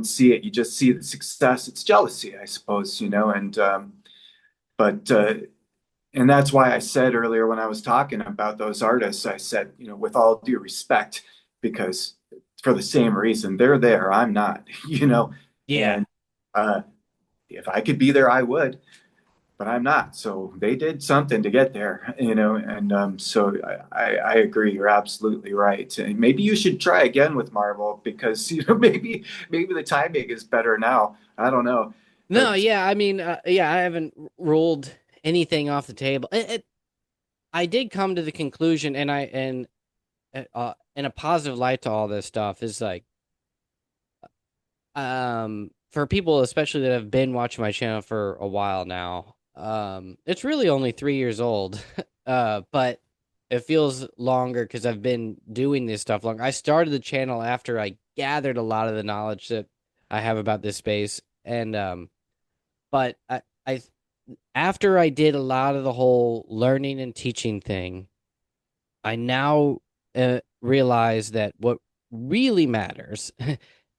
see it. You just see the success. It's jealousy, I suppose. But and that's why I said earlier when I was talking about those artists, I said, with all due respect, because for the same reason, they're there, I'm not. Yeah. And uh, if I could be there, I would, but I'm not. So they did something to get there, and so I agree. You're absolutely right. And maybe you should try again with Marvel because maybe the timing is better now. I don't know, No, but yeah, I mean, yeah, I haven't ruled anything off the table. I did come to the conclusion, and in a positive light to all this stuff is like, for people especially that have been watching my channel for a while now, it's really only 3 years old, but it feels longer because I've been doing this stuff long. I started the channel after I gathered a lot of the knowledge that I have about this space, and but I after I did a lot of the whole learning and teaching thing, I now realize that what really matters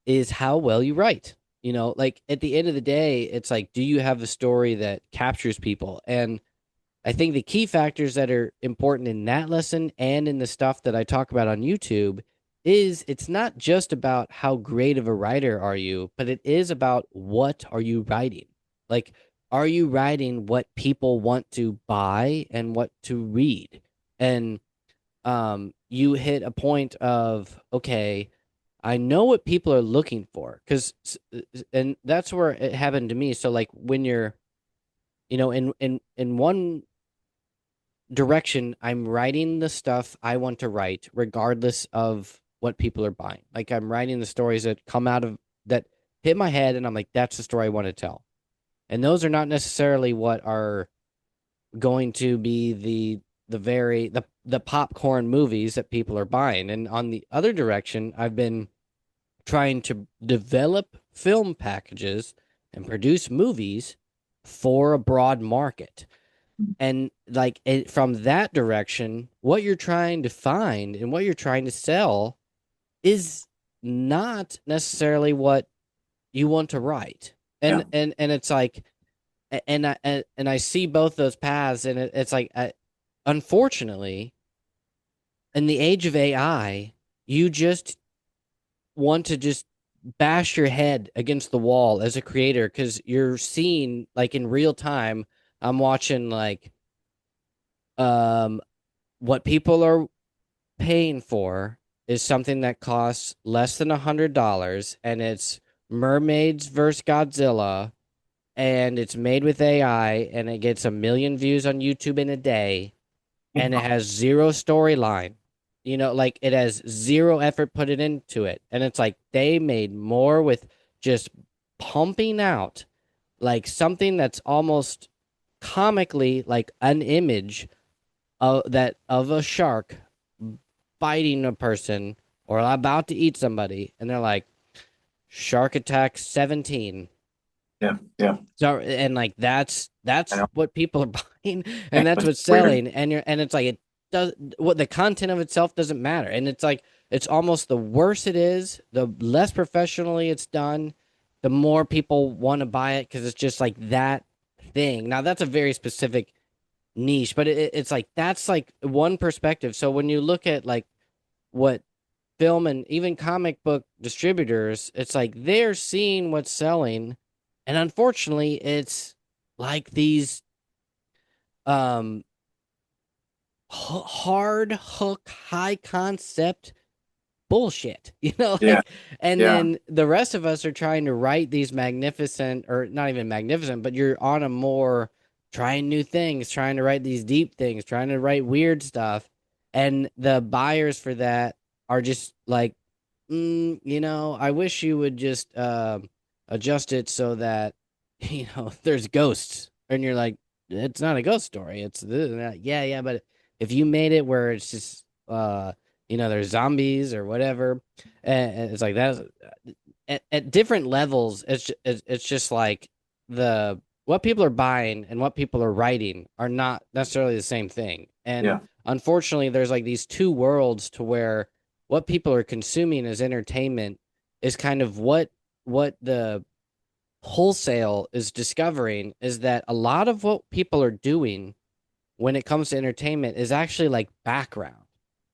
is how well you write. Like at the end of the day, it's like, do you have a story that captures people? And I think the key factors that are important in that lesson and in the stuff that I talk about on YouTube is it's not just about how great of a writer are you, but it is about what are you writing? Like, are you writing what people want to buy and what to read? And you hit a point of, okay, I know what people are looking for, and that's where it happened to me. So like when you're, in one direction, I'm writing the stuff I want to write, regardless of what people are buying. Like I'm writing the stories that come out of that hit my head, and I'm like, that's the story I want to tell. And those are not necessarily what are going to be the popcorn movies that people are buying. And on the other direction, I've been trying to develop film packages and produce movies for a broad market. And like from that direction, what you're trying to find and what you're trying to sell is not necessarily what you want to write. And Yeah. it's like, and I see both those paths, and it's like, unfortunately, in the age of AI, you just want to just bash your head against the wall as a creator because you're seeing like in real time. I'm watching like um what people are paying for is something that costs less than $100, and it's mermaids versus Godzilla, and it's made with AI, and it gets 1 million views on YouTube in a day, and it has zero storyline. Like it has zero effort put it into it. And it's like they made more with just pumping out like something that's almost comically like an image of a shark biting a person or about to eat somebody, and they're like shark attack 17. Yeah. Yeah. So, and like I that's know. what people are buying, and that's It's what's weird. selling. And it's like it does what the content of itself doesn't matter. And it's like it's almost the worse it is, the less professionally it's done, the more people want to buy it because it's just like that thing. Now that's a very specific niche, but it's like that's like one perspective. So when you look at like what film and even comic book distributors, it's like they're seeing what's selling, and unfortunately, it's like these um hard hook, high concept bullshit, Yeah. like, and Yeah. then the rest of us are trying to write these magnificent, or not even magnificent, but you're on a more trying new things, trying to write these deep things, trying to write weird stuff, and the buyers for that are just like, I wish you would just adjust it so that there's ghosts, and you're like, it's not a ghost story, it's this and that. Yeah, yeah, but if you made it where it's just there's zombies or whatever. And it's like that at different levels. It's just like the what people are buying and what people are writing are not necessarily the same thing. And Yeah. unfortunately, there's like these two worlds to where what people are consuming as entertainment is kind of what the wholesale is discovering is that a lot of what people are doing when it comes to entertainment is actually like background.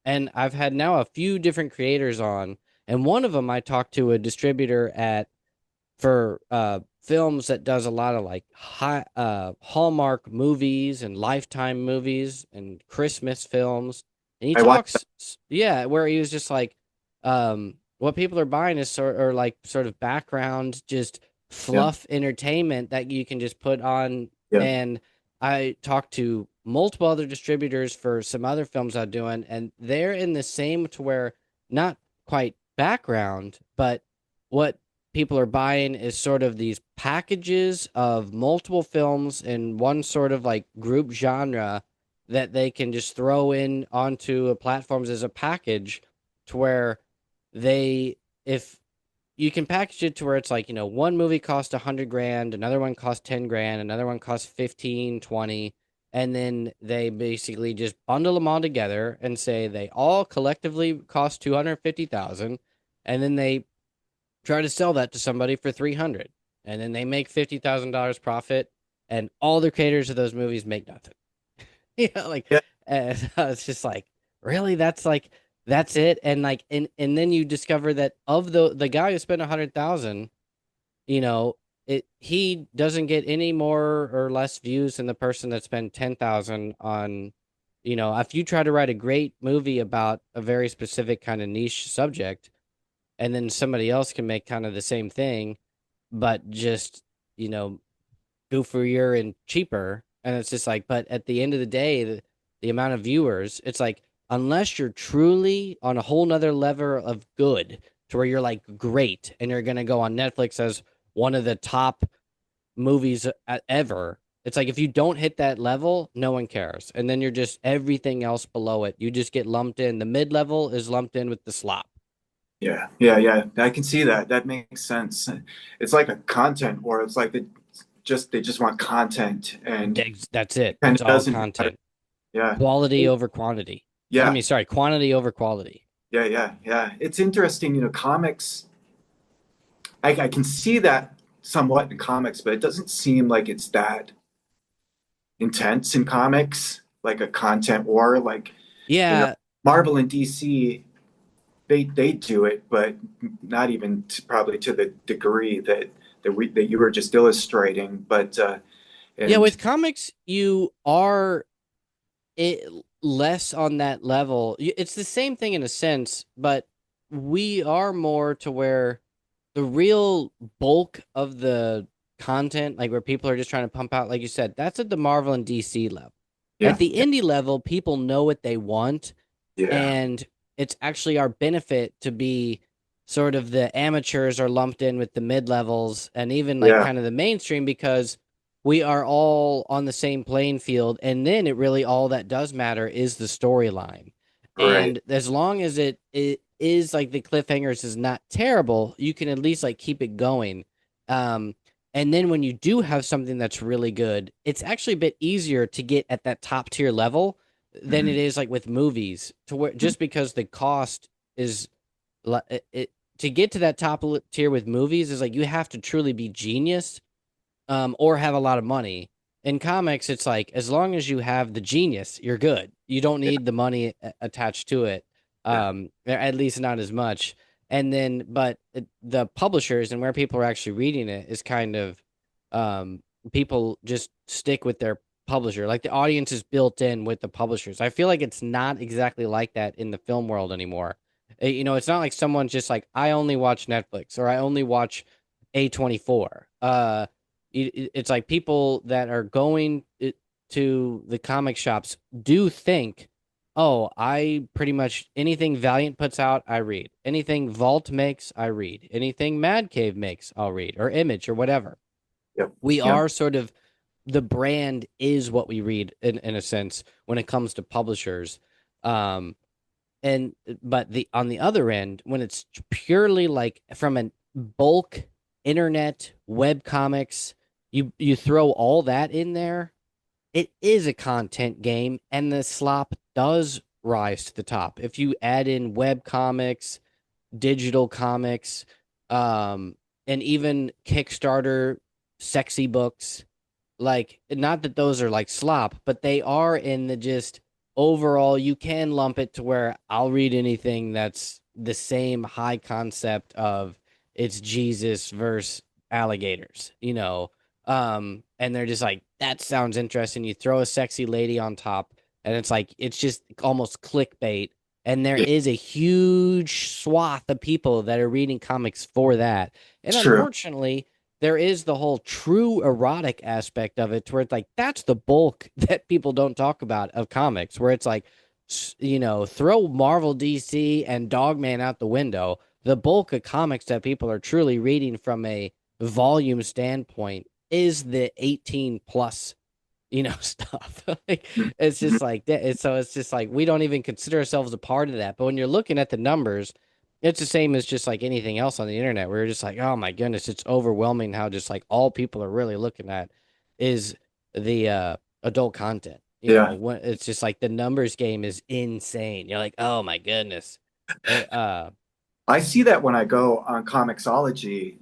And I've had now a few different creators on, and one of them I talked to a distributor at for films that does a lot of like high Hallmark movies and Lifetime movies and Christmas films. And he I watched that. talks, yeah, where he was just like, what people are buying is sort of background, just Yeah. fluff entertainment that you can just put on. Yeah. And I talked to multiple other distributors for some other films I'm doing, and they're in the same to where not quite background, but what people are buying is sort of these packages of multiple films in one sort of like group genre that they can just throw in onto a platforms as a package to where they if you can package it to where it's like, one movie costs 100 grand, another one costs 10 grand, another one costs 15, 20, and then they basically just bundle them all together and say they all collectively cost 250,000, and then they try to sell that to somebody for 300, and then they make $50,000 profit, and all the creators of those movies make nothing. Like, Yeah. it's just like, really, that's it. And like, and then you discover that of the guy who spent 100,000, you know he doesn't get any more or less views than the person that spent 10,000 on, if you try to write a great movie about a very specific kind of niche subject, and then somebody else can make kind of the same thing, but just, you know, goofier and cheaper. And it's just like, but at the end of the day, the amount of viewers, it's like, unless you're truly on a whole nother level of good to where you're like great and you're going to go on Netflix as one of the top movies ever. It's like if you don't hit that level, no one cares. And then you're just everything else below it. You just get lumped in. The mid level is lumped in with the slop. Yeah. Yeah. Yeah. I can see that. That makes sense. It's like a content war. It's like they just want content and it That's it. kind It's of all doesn't matter. content. Yeah. Quality over quantity. I Yeah. mean, sorry, quantity over quality. Yeah. Yeah. Yeah. It's interesting, comics. I can see that somewhat in comics, but it doesn't seem like it's that intense in comics, like a content war. Like, you know, Yeah, Marvel and DC, they do it, but not even probably to the degree that you were just illustrating. But yeah, and with comics, you are it less on that level. It's the same thing in a sense, but we are more to where the real bulk of the content, like where people are just trying to pump out, like you said, that's at the Marvel and DC level. At yeah, the indie level, people know what they want, yeah, and it's actually our benefit to be sort of the amateurs are lumped in with the mid levels and even like yeah, kind of the mainstream because we are all on the same playing field. And then it really all that does matter is the storyline. right. And as long as it is like the cliffhangers is not terrible, you can at least like keep it going. Um, and then when you do have something that's really good, it's actually a bit easier to get at that top tier level than it Mhm. is like with movies to where just because the cost is to get to that top tier with movies is like you have to truly be genius or have a lot of money. In comics, it's like as long as you have the genius, you're good. You don't Yeah, need the money attached to it, yeah, at least not as much. And then, but the publishers and where people are actually reading it is kind of um, people just stick with their publisher. Like the audience is built in with the publishers. I feel like it's not exactly like that in the film world anymore. You know, it's not like someone's just like, I only watch Netflix or I only watch A24. It's like people that are going to the comic shops do think, oh, I pretty much anything Valiant puts out, I read. Anything Vault makes, I read. Anything Mad Cave makes, I'll read, or Image or whatever. yep, We yep. are sort of the brand is what we read in a sense when it comes to publishers. Um, and but the on the other end, when it's purely like from a bulk internet web comics, you throw all that in there, it is a content game, and the slop does rise to the top. If you add in web comics, digital comics, and even Kickstarter sexy books, like not that those are like slop, but they are in the just overall you can lump it to where I'll read anything that's the same high concept of it's Jesus versus alligators, you know. And they're just like that sounds interesting. You throw a sexy lady on top and it's like it's just almost clickbait and there Yeah, is a huge swath of people that are reading comics for that. And it's true. unfortunately, there is the whole true erotic aspect of it to where it's like that's the bulk that people don't talk about of comics where it's like you know throw Marvel DC and Dogman out the window, the bulk of comics that people are truly reading from a volume standpoint is the 18 plus you know stuff. Like it's Mhm. just like that so it's just like we don't even consider ourselves a part of that, but when you're looking at the numbers it's the same as just like anything else on the internet where you're just like oh my goodness it's overwhelming how just like all people are really looking at is the adult content, you know, Yeah. when it's just like the numbers game is insane. You're like oh my goodness. It, I see that when I go on Comixology,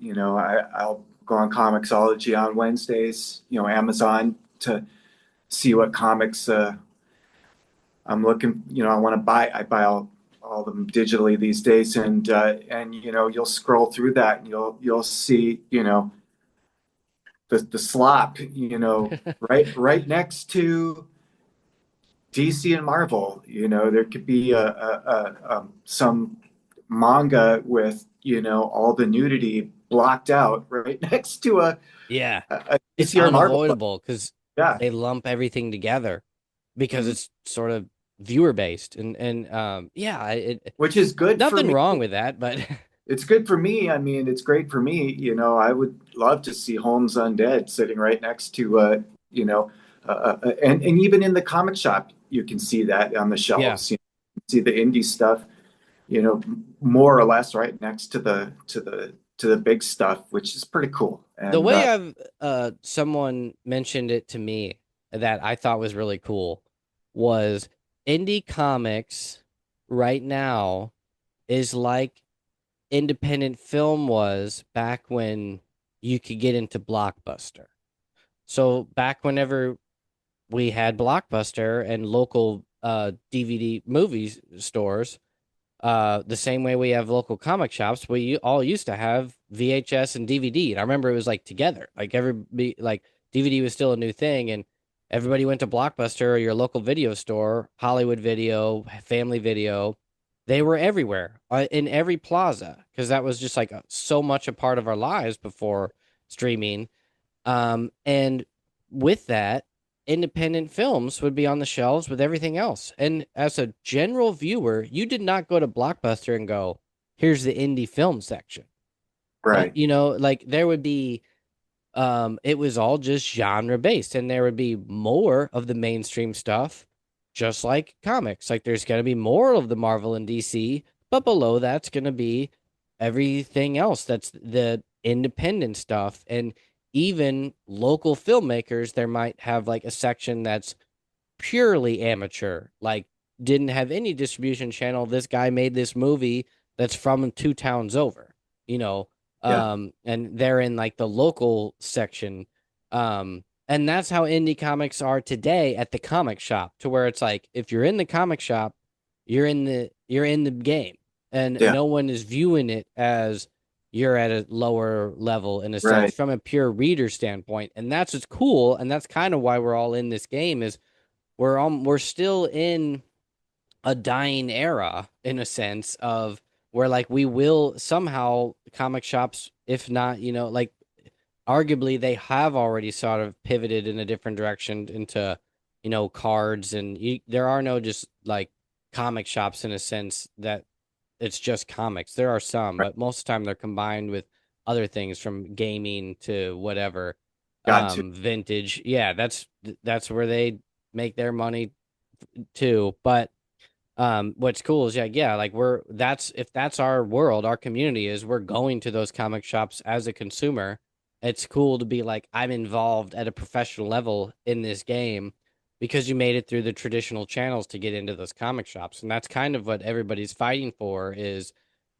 I'll go on Comixology on Wednesdays, Amazon to see what comics I'm looking, I want to buy. I buy all of them digitally these days, and you'll scroll through that and you'll see, the slop, right next to DC and Marvel. There could be some manga with all the nudity blocked out right next to yeah, a it's DC or Marvel book. unavoidable because Yeah, they lump everything together because mhm. it's sort of viewer based and yeah Which is good for nothing me. wrong with that but It's good for me. I mean, it's great for me. I would love to see Holmes Undead sitting right next to and even in the comic shop, you can see that on the yeah, shelves. See the indie stuff, more or less right next to the big stuff, which is pretty cool. the And way I've someone mentioned it to me that I thought was really cool was indie comics right now is like independent film was back when you could get into Blockbuster. So back whenever we had Blockbuster and local DVD movies stores, the same way we have local comic shops, we all used to have VHS and DVD. And I remember it was like together, like everybody, like DVD was still a new thing, and everybody went to Blockbuster or your local video store, Hollywood Video, Family Video. They were everywhere, in every plaza, because that was just like so much a part of our lives before streaming. And with that, independent films would be on the shelves with everything else. And as a general viewer, you did not go to Blockbuster and go, here's the indie film section. Right. Like there would be it was all just genre based, and there would be more of the mainstream stuff, just like comics. Like there's going to be more of the Marvel and DC, but below that's going to be everything else that's the independent stuff. And even local filmmakers, there might have like a section that's purely amateur, like didn't have any distribution channel. This guy made this movie that's from two towns over, you know, Yeah. and they're in like the local section. And that's how indie comics are today at the comic shop, to where it's like if you're in the comic shop, you're in the game, and Yeah. no one is viewing it as you're at a lower level in a sense Right. from a pure reader standpoint. And that's what's cool, and that's kind of why we're all in this game is we're still in a dying era in a sense of where like we will somehow comic shops, if not, like arguably they have already sort of pivoted in a different direction into, cards, and there are no just like comic shops in a sense that it's just comics. There are some, Right. but most of the time they're combined with other things from gaming to whatever, Got to. vintage. Yeah, that's where they make their money too. But what's cool is yeah, like if that's our world, our community is we're going to those comic shops as a consumer. It's cool to be like, I'm involved at a professional level in this game because you made it through the traditional channels to get into those comic shops. And that's kind of what everybody's fighting for is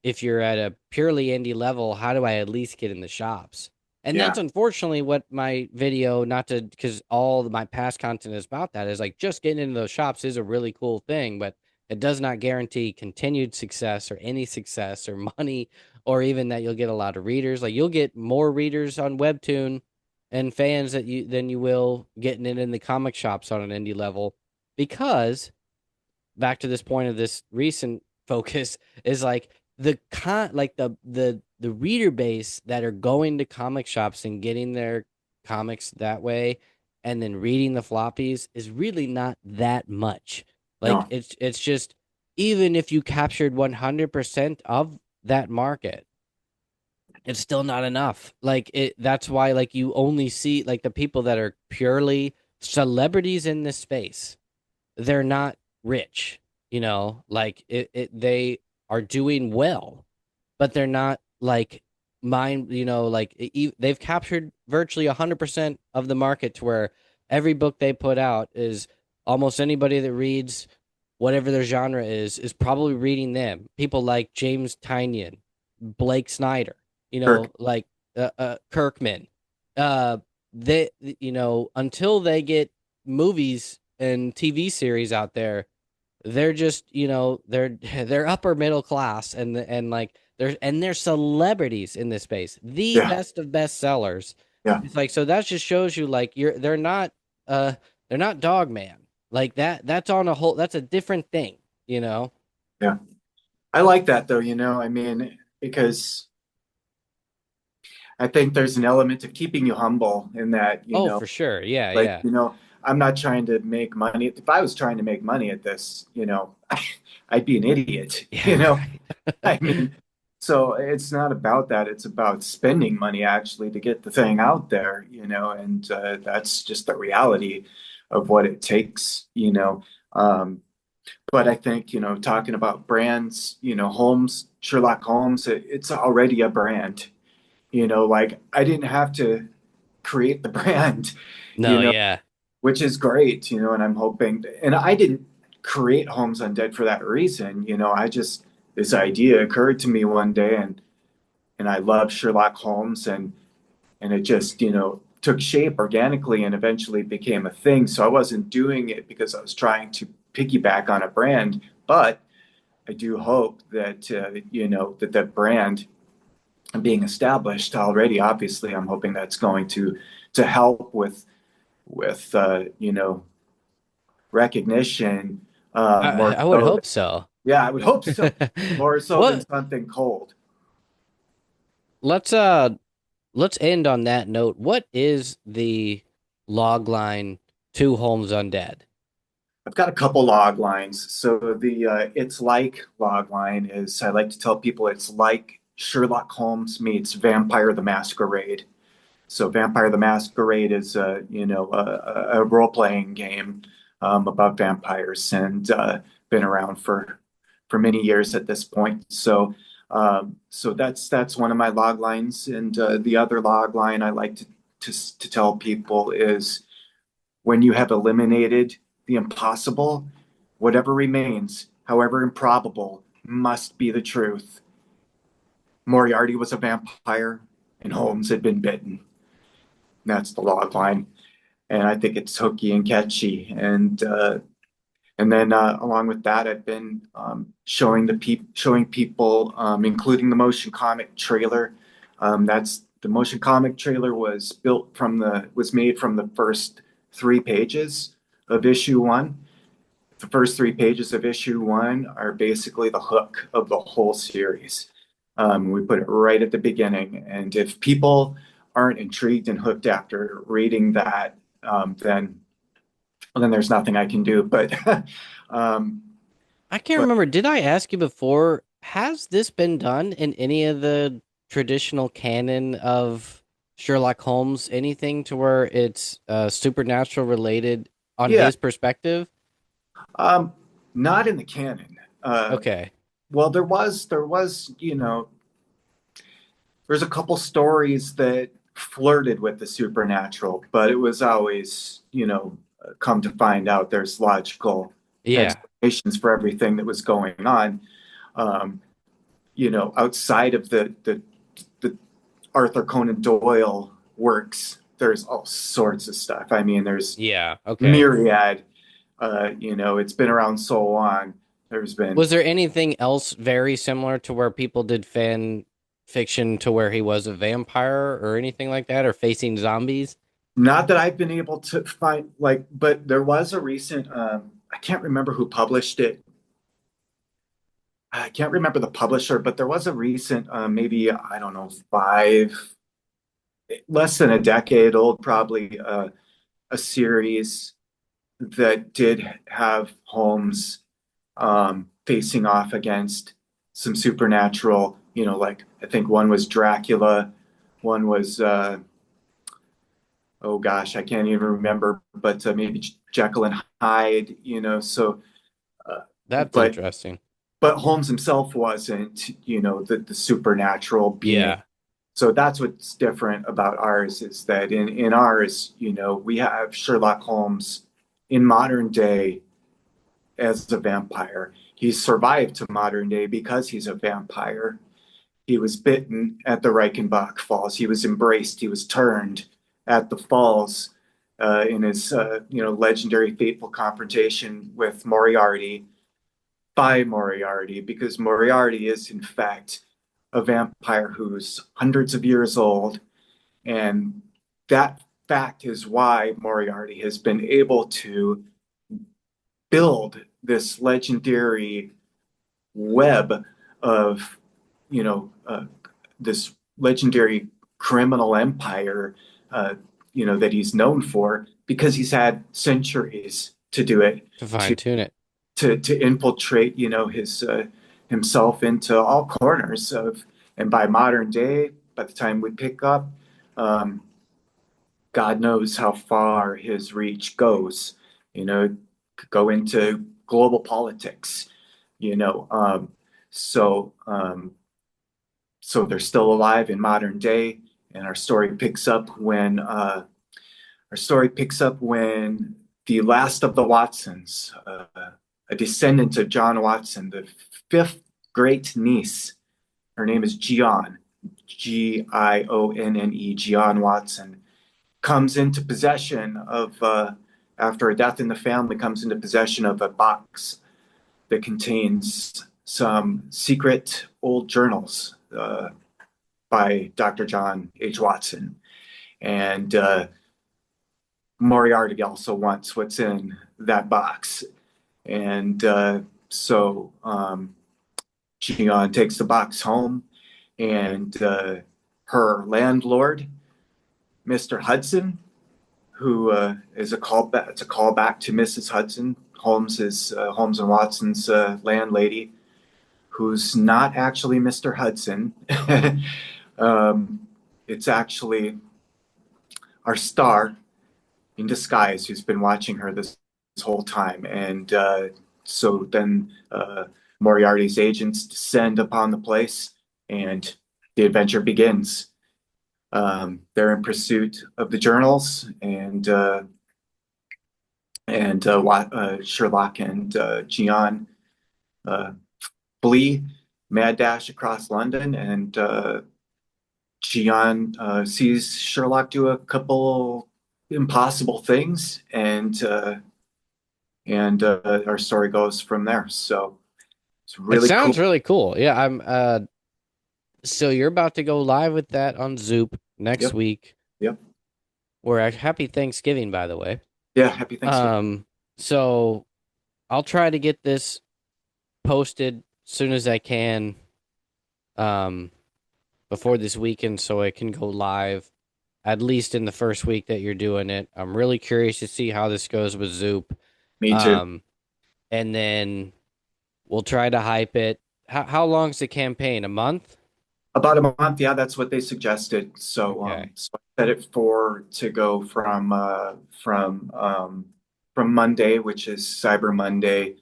if you're at a purely indie level, how do I at least get in the shops? And Yeah. that's unfortunately what my video, not to, because all my past content is about that, is like just getting into those shops is a really cool thing, but it does not guarantee continued success or any success or money or even that you'll get a lot of readers. Like you'll get more readers on Webtoon and fans than you will getting it in the comic shops on an indie level, because back to this point of this recent focus is like the reader base that are going to comic shops and getting their comics that way and then reading the floppies is really not that much. Like No. it's just, even if you captured 100% of that market, it's still not enough. Like that's why like you only see like the people that are purely celebrities in this space, they're not rich, like they are doing well, but they're not like mind, like they've captured virtually 100% of the market to where every book they put out is almost anybody that reads whatever their genre is probably reading them. People like James Tynion, Blake Snyder, Kirk. like Kirkman. Uh, until they get movies and TV series out there, they're just, they're upper middle class, and like they're celebrities in this space, the Yeah. best of best sellers. Yeah. It's like, so that just shows you like uh they're not Dog Man. Like that's on a whole, that's a different thing, you know? Yeah. I like that though, I mean, because I think there's an element of keeping you humble in that, Oh, for sure. Yeah, like, yeah. I'm not trying to make money. If I was trying to make money at this, I'd be an idiot, Yeah, I right. mean, so it's not about that. It's about spending money actually to get the thing out there, and that's just the reality of what it takes, but I think, talking about brands, Holmes, Sherlock Holmes, it's already a brand, like I didn't have to create the brand, you No, know, yeah. which is great, and I'm hoping, and I didn't create Holmes Undead for that reason, this idea occurred to me one day, and I love Sherlock Holmes, and and it just, took shape organically and eventually became a thing. So I wasn't doing it because I was trying to piggyback on a brand, but I do hope that, that brand being established already, obviously, I'm hoping that's going to help with recognition, more I would so. hope so. Yeah, I would hope so. More so than What something cold. let's let's end on that note. What is the log line to Holmes Undead? I've got a couple log lines. So the it's like log line is, I like to tell people, it's like Sherlock Holmes meets Vampire the Masquerade. So Vampire the Masquerade is a role playing game about vampires, and been around for many years at this point. So that's one of my log lines, and the other log line I like to tell people is, when you have eliminated the impossible, whatever remains, however improbable, must be the truth. Moriarty was a vampire, and Holmes had been bitten. That's the log line, and I think it's hooky and catchy. And then along with that, I've been showing people, including the motion comic trailer. That's the motion comic trailer was made from the first 3 pages of issue one. The first 3 pages of issue one are basically the hook of the whole series. We put it right at the beginning, and if people aren't intrigued and hooked after reading that, then there's nothing I can do. But um, I can't but remember. Did I ask you before? Has this been done in any of the traditional canon of Sherlock Holmes? Anything to where it's supernatural related on yeah, his perspective? um, not in the canon. Okay. Well, there's a couple stories that flirted with the supernatural, but it was always, come to find out there's logical Yeah. explanations for everything that was going on. Um, outside of the Arthur Conan Doyle works, there's all sorts of stuff. I mean, there's Yeah. Okay. myriad. It's been around so long. There's been Was there anything else very similar to where people did fan fiction to where he was a vampire or anything like that or facing zombies? not that I've been able to find, like, but there was a recent. I can't remember who published it. I can't remember the publisher, but there was a recent, maybe, I don't know, less than a decade old, probably, a series that did have Holmes facing off against some supernatural, like I think one was Dracula, one was, oh gosh, I can't even remember, but maybe Jekyll and Hyde, uh, That's but interesting. Holmes himself wasn't, the supernatural being. Yeah. So that's what's different about ours, is that in ours, we have Sherlock Holmes in modern day as a vampire. He's survived to modern day because he's a vampire. He was bitten at the Reichenbach Falls. He was embraced. He was turned at the falls in his legendary fateful confrontation with Moriarty, by Moriarty, because Moriarty is in fact a vampire who's hundreds of years old, and that fact is why Moriarty has been able to build this legendary web of, you know, uh, this legendary criminal empire, that he's known for, because he's had centuries to do it, To to fine tune it. infiltrate, his himself into all corners of. And by modern day, by the time we pick up, um, God knows how far his reach goes. Could go into global politics. You know, um, so um, so they're still alive in modern day, and our story picks up when the last of the Watsons, a descendant of John Watson, the fifth great niece, her name is Gionne, Gian Watson, comes into possession of, after a death in the family, comes into possession of a box that contains some secret old journals by Dr. John H. Watson. And Moriarty also wants what's in that box. And Gian takes the box home, and her landlord, Mr. Hudson, who is a callback. It's a callback to Mrs. Hudson, Holmes and Watson's landlady, who's not actually Mr. Hudson. um, it's actually our star in disguise who's been watching her this whole time. And so then Moriarty's agents descend upon the place, and the adventure begins. They're in pursuit of the journals, and Sherlock and Gian uh, flee, mad dash across London, and Gian sees Sherlock do a couple impossible things, and our story goes from there. So it's It really cool. sounds really cool. Yeah, I'm so you're about to go live with that on Zoop next Yep, week. yep. Happy Thanksgiving, by the way. Yeah, happy Thanksgiving. Um, so I'll try to get this posted as soon as I can, um, before this weekend so it can go live at least in the first week that you're doing it. I'm really curious to see how this goes with Zoop. Me too. Um, and then we'll try to hype it. How long's the campaign? A month? About a month, yeah, that's what they suggested. Okay. So I set it for to go from Monday, which is Cyber Monday.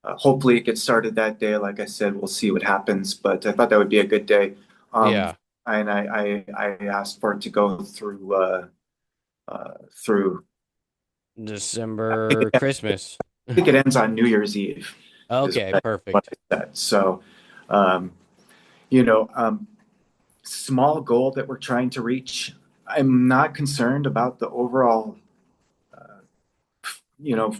Hopefully, it gets started that day. Like I said, we'll see what happens, but I thought that would be a good day. Um, Yeah. and I asked for it to go through. I think December, it, Christmas. I think it ends on New Year's Eve, is Okay, what perfect. I said. So, um, you know, small goal that we're trying to reach. I'm not concerned about the overall, you know,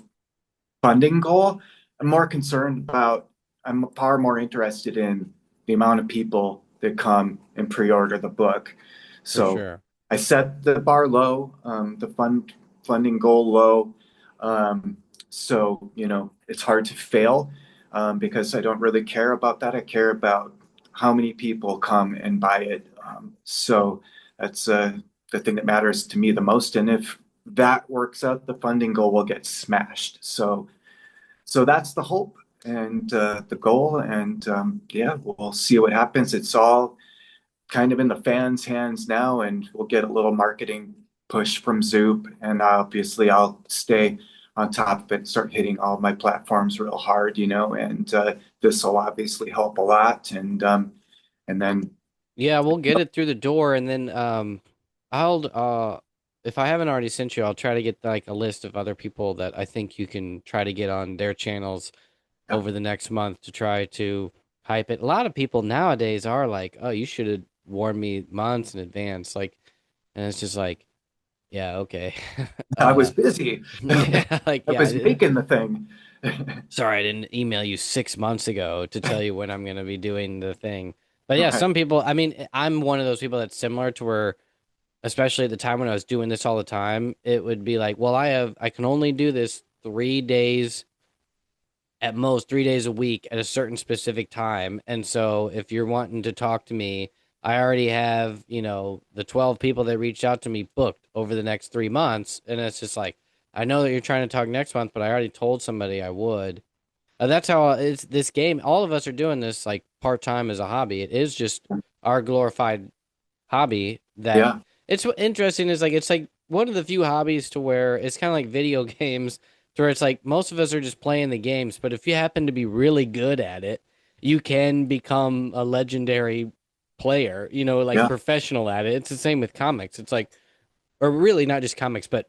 funding goal. I'm more concerned about, I'm far more interested in the amount of people that come and pre-order the book. For So sure. I set the bar low, the funding goal low. Um, it's hard to fail because I don't really care about that. I care about how many people come and buy it. So that's the thing that matters to me the most. And if that works out, the funding goal will get smashed. So that's the hope and the goal. And yeah, we'll see what happens. It's all kind of in the fans' hands now, and we'll get a little marketing push from Zoop. And obviously, I'll stay on top of it, start hitting all my platforms real hard, and this will obviously help a lot. And then, Yeah, we'll get it through the door and then I'll if I haven't already sent you, I'll try to get like a list of other people that I think you can try to get on their channels yeah, over the next month to try to hype it. A lot of people nowadays are like, "Oh, you should have warned me months in advance." Like, and it's just like, yeah, okay. I was busy. Yeah, like I yeah, was making the thing. sorry, I didn't email you 6 months ago to tell you when I'm gonna be doing the thing. But yeah, Right. some people, I mean, I'm one of those people that's similar to where, especially at the time when I was doing this all the time, it would be like, well, I can only do this 3 days at most, 3 days a week at a certain specific time. And so if you're wanting to talk to me, I already have, the 12 people that reached out to me booked over the next 3 months. And it's just like, I know that you're trying to talk next month, but I already told somebody I would. That's how it's this game. All of us are doing this like part time as a hobby. It is just our glorified hobby that Yeah, it's interesting is like it's like one of the few hobbies to where it's kind of like video games to where it's like most of us are just playing the games, but if you happen to be really good at it, you can become a legendary player, like yeah, professional at it. It's the same with comics. It's like, or really not just comics, but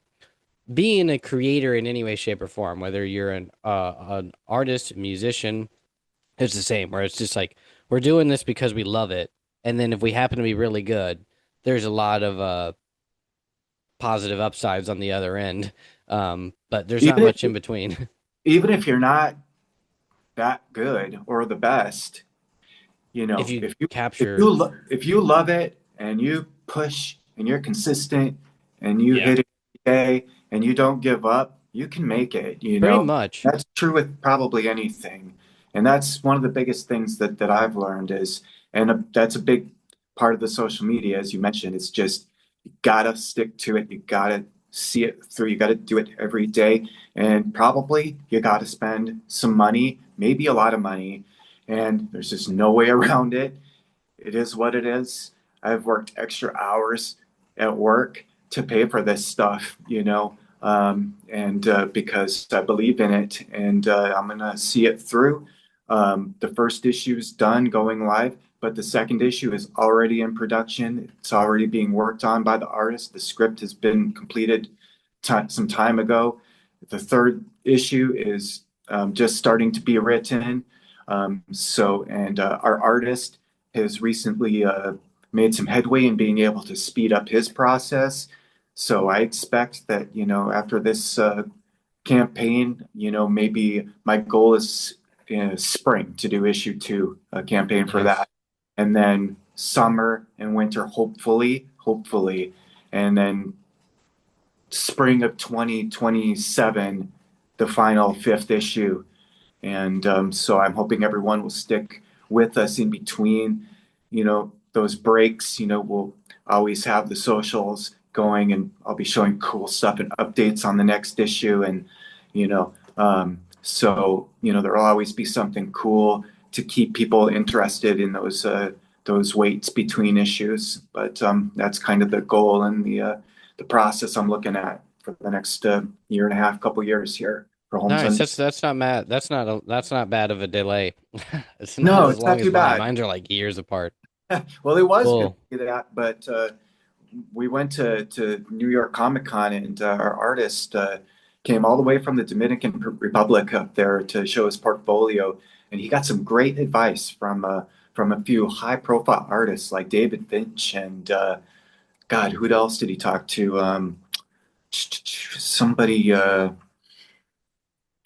being a creator in any way, shape, or form, whether you're an artist, musician, it's the same. Where it's just like we're doing this because we love it, And then if we happen to be really good, there's a lot of positive upsides on the other end. But there's not Even much in if between. even if you're not that good or the best, If you if you capture, if you love it and you push and you're consistent and you yeah, hit it every day and you don't give up, you can make it, pretty much. That's true with probably anything. And that's one of the biggest things that I've learned is, and that's a big part of the social media, as you mentioned. It's just you gotta stick to it. You gotta see it through. You gotta do it every day. And probably you gotta spend some money, maybe a lot of money, and there's just no way around it. It is what it is. I've worked extra hours at work to pay for this stuff, and because I believe in it, and I'm gonna see it through. The first issue is done, going live, but the second issue is already in production. It's already being worked on by the artist. The script has been completed some time ago. The third issue is just starting to be written. And our artist has recently made some headway in being able to speed up his process. So I expect that, after this campaign, maybe my goal is spring to do issue two, a campaign for Nice. that. And then summer and winter, hopefully, and then spring of 2027, the final fifth issue. And so I'm hoping everyone will stick with us in between, those breaks. We'll always have the socials going, and I'll be showing cool stuff and updates on the next issue. And, there'll always be something cool to keep people interested in those waits between issues. But that's kind of the goal and the process I'm looking at for the next year and a half, couple years here for Homes Nice. on. That's not mad. That's not bad of a delay. It's not No, as it's not long as too mine. bad. Mine's are like years apart. Well, it was going Cool. to be that, but we went to New York Comic Con, and our artist came all the way from the Dominican Republic up there to show his portfolio, and he got some great advice from a few high-profile artists like David Finch and God, who else did he talk to? Somebody.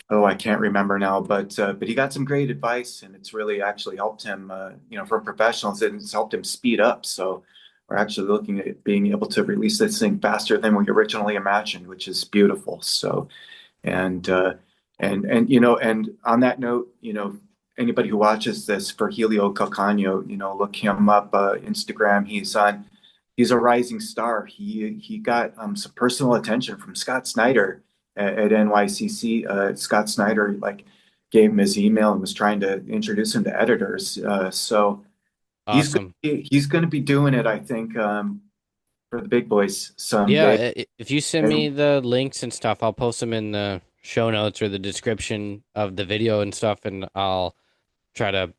Oh, I can't remember now, but he got some great advice, and it's really actually helped him, from professionals, and it's helped him speed up. So we're actually looking at being able to release this thing faster than we originally imagined, which is beautiful. So, and and on that note, anybody who watches this for Helio Calcagno, look him up, Instagram. He's a rising star. He got some personal attention from Scott Snyder at NYCC. Scott Snyder gave him his email and was trying to introduce him to editors. So Awesome. he's going to be doing it, I think, for the big boys someday. Yeah, if you send me And the links and stuff, I'll post them in the show notes or the description of the video and stuff, and I'll try to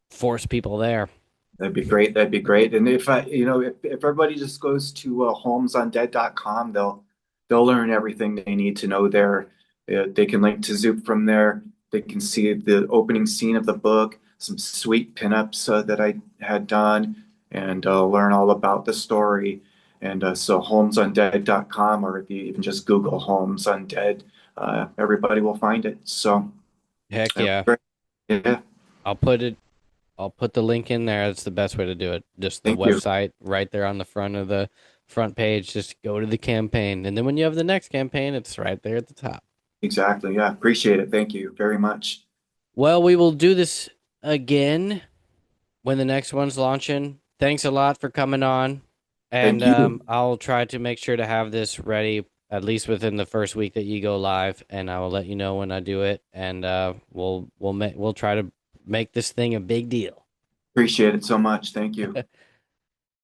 force people there. that'd be great. That'd be great. And if everybody just goes to homesundead.com, they'll learn everything they need to know there. They can link to Zoop from there. They can see the opening scene of the book, some sweet pinups that I had done, and learn all about the story. And so homesundead.com, or if you even just Google Homes Undead, everybody will find it. So Heck that'd yeah. be great. Yeah, I'll put it I'll put the link in there. That's the best way to do it. Just the thank you. website right there on the front of the front page. Just go to the campaign. And then when you have the next campaign, it's right there at the top. Exactly. Yeah, appreciate it. Thank you very much. Well, we will do this again when the next one's launching. Thanks a lot for coming on. And Thank you. I'll try to make sure to have this ready at least within the first week that you go live, and I will let you know when I do it. And we'll try to make this thing a big deal. Appreciate it so much. Thank you.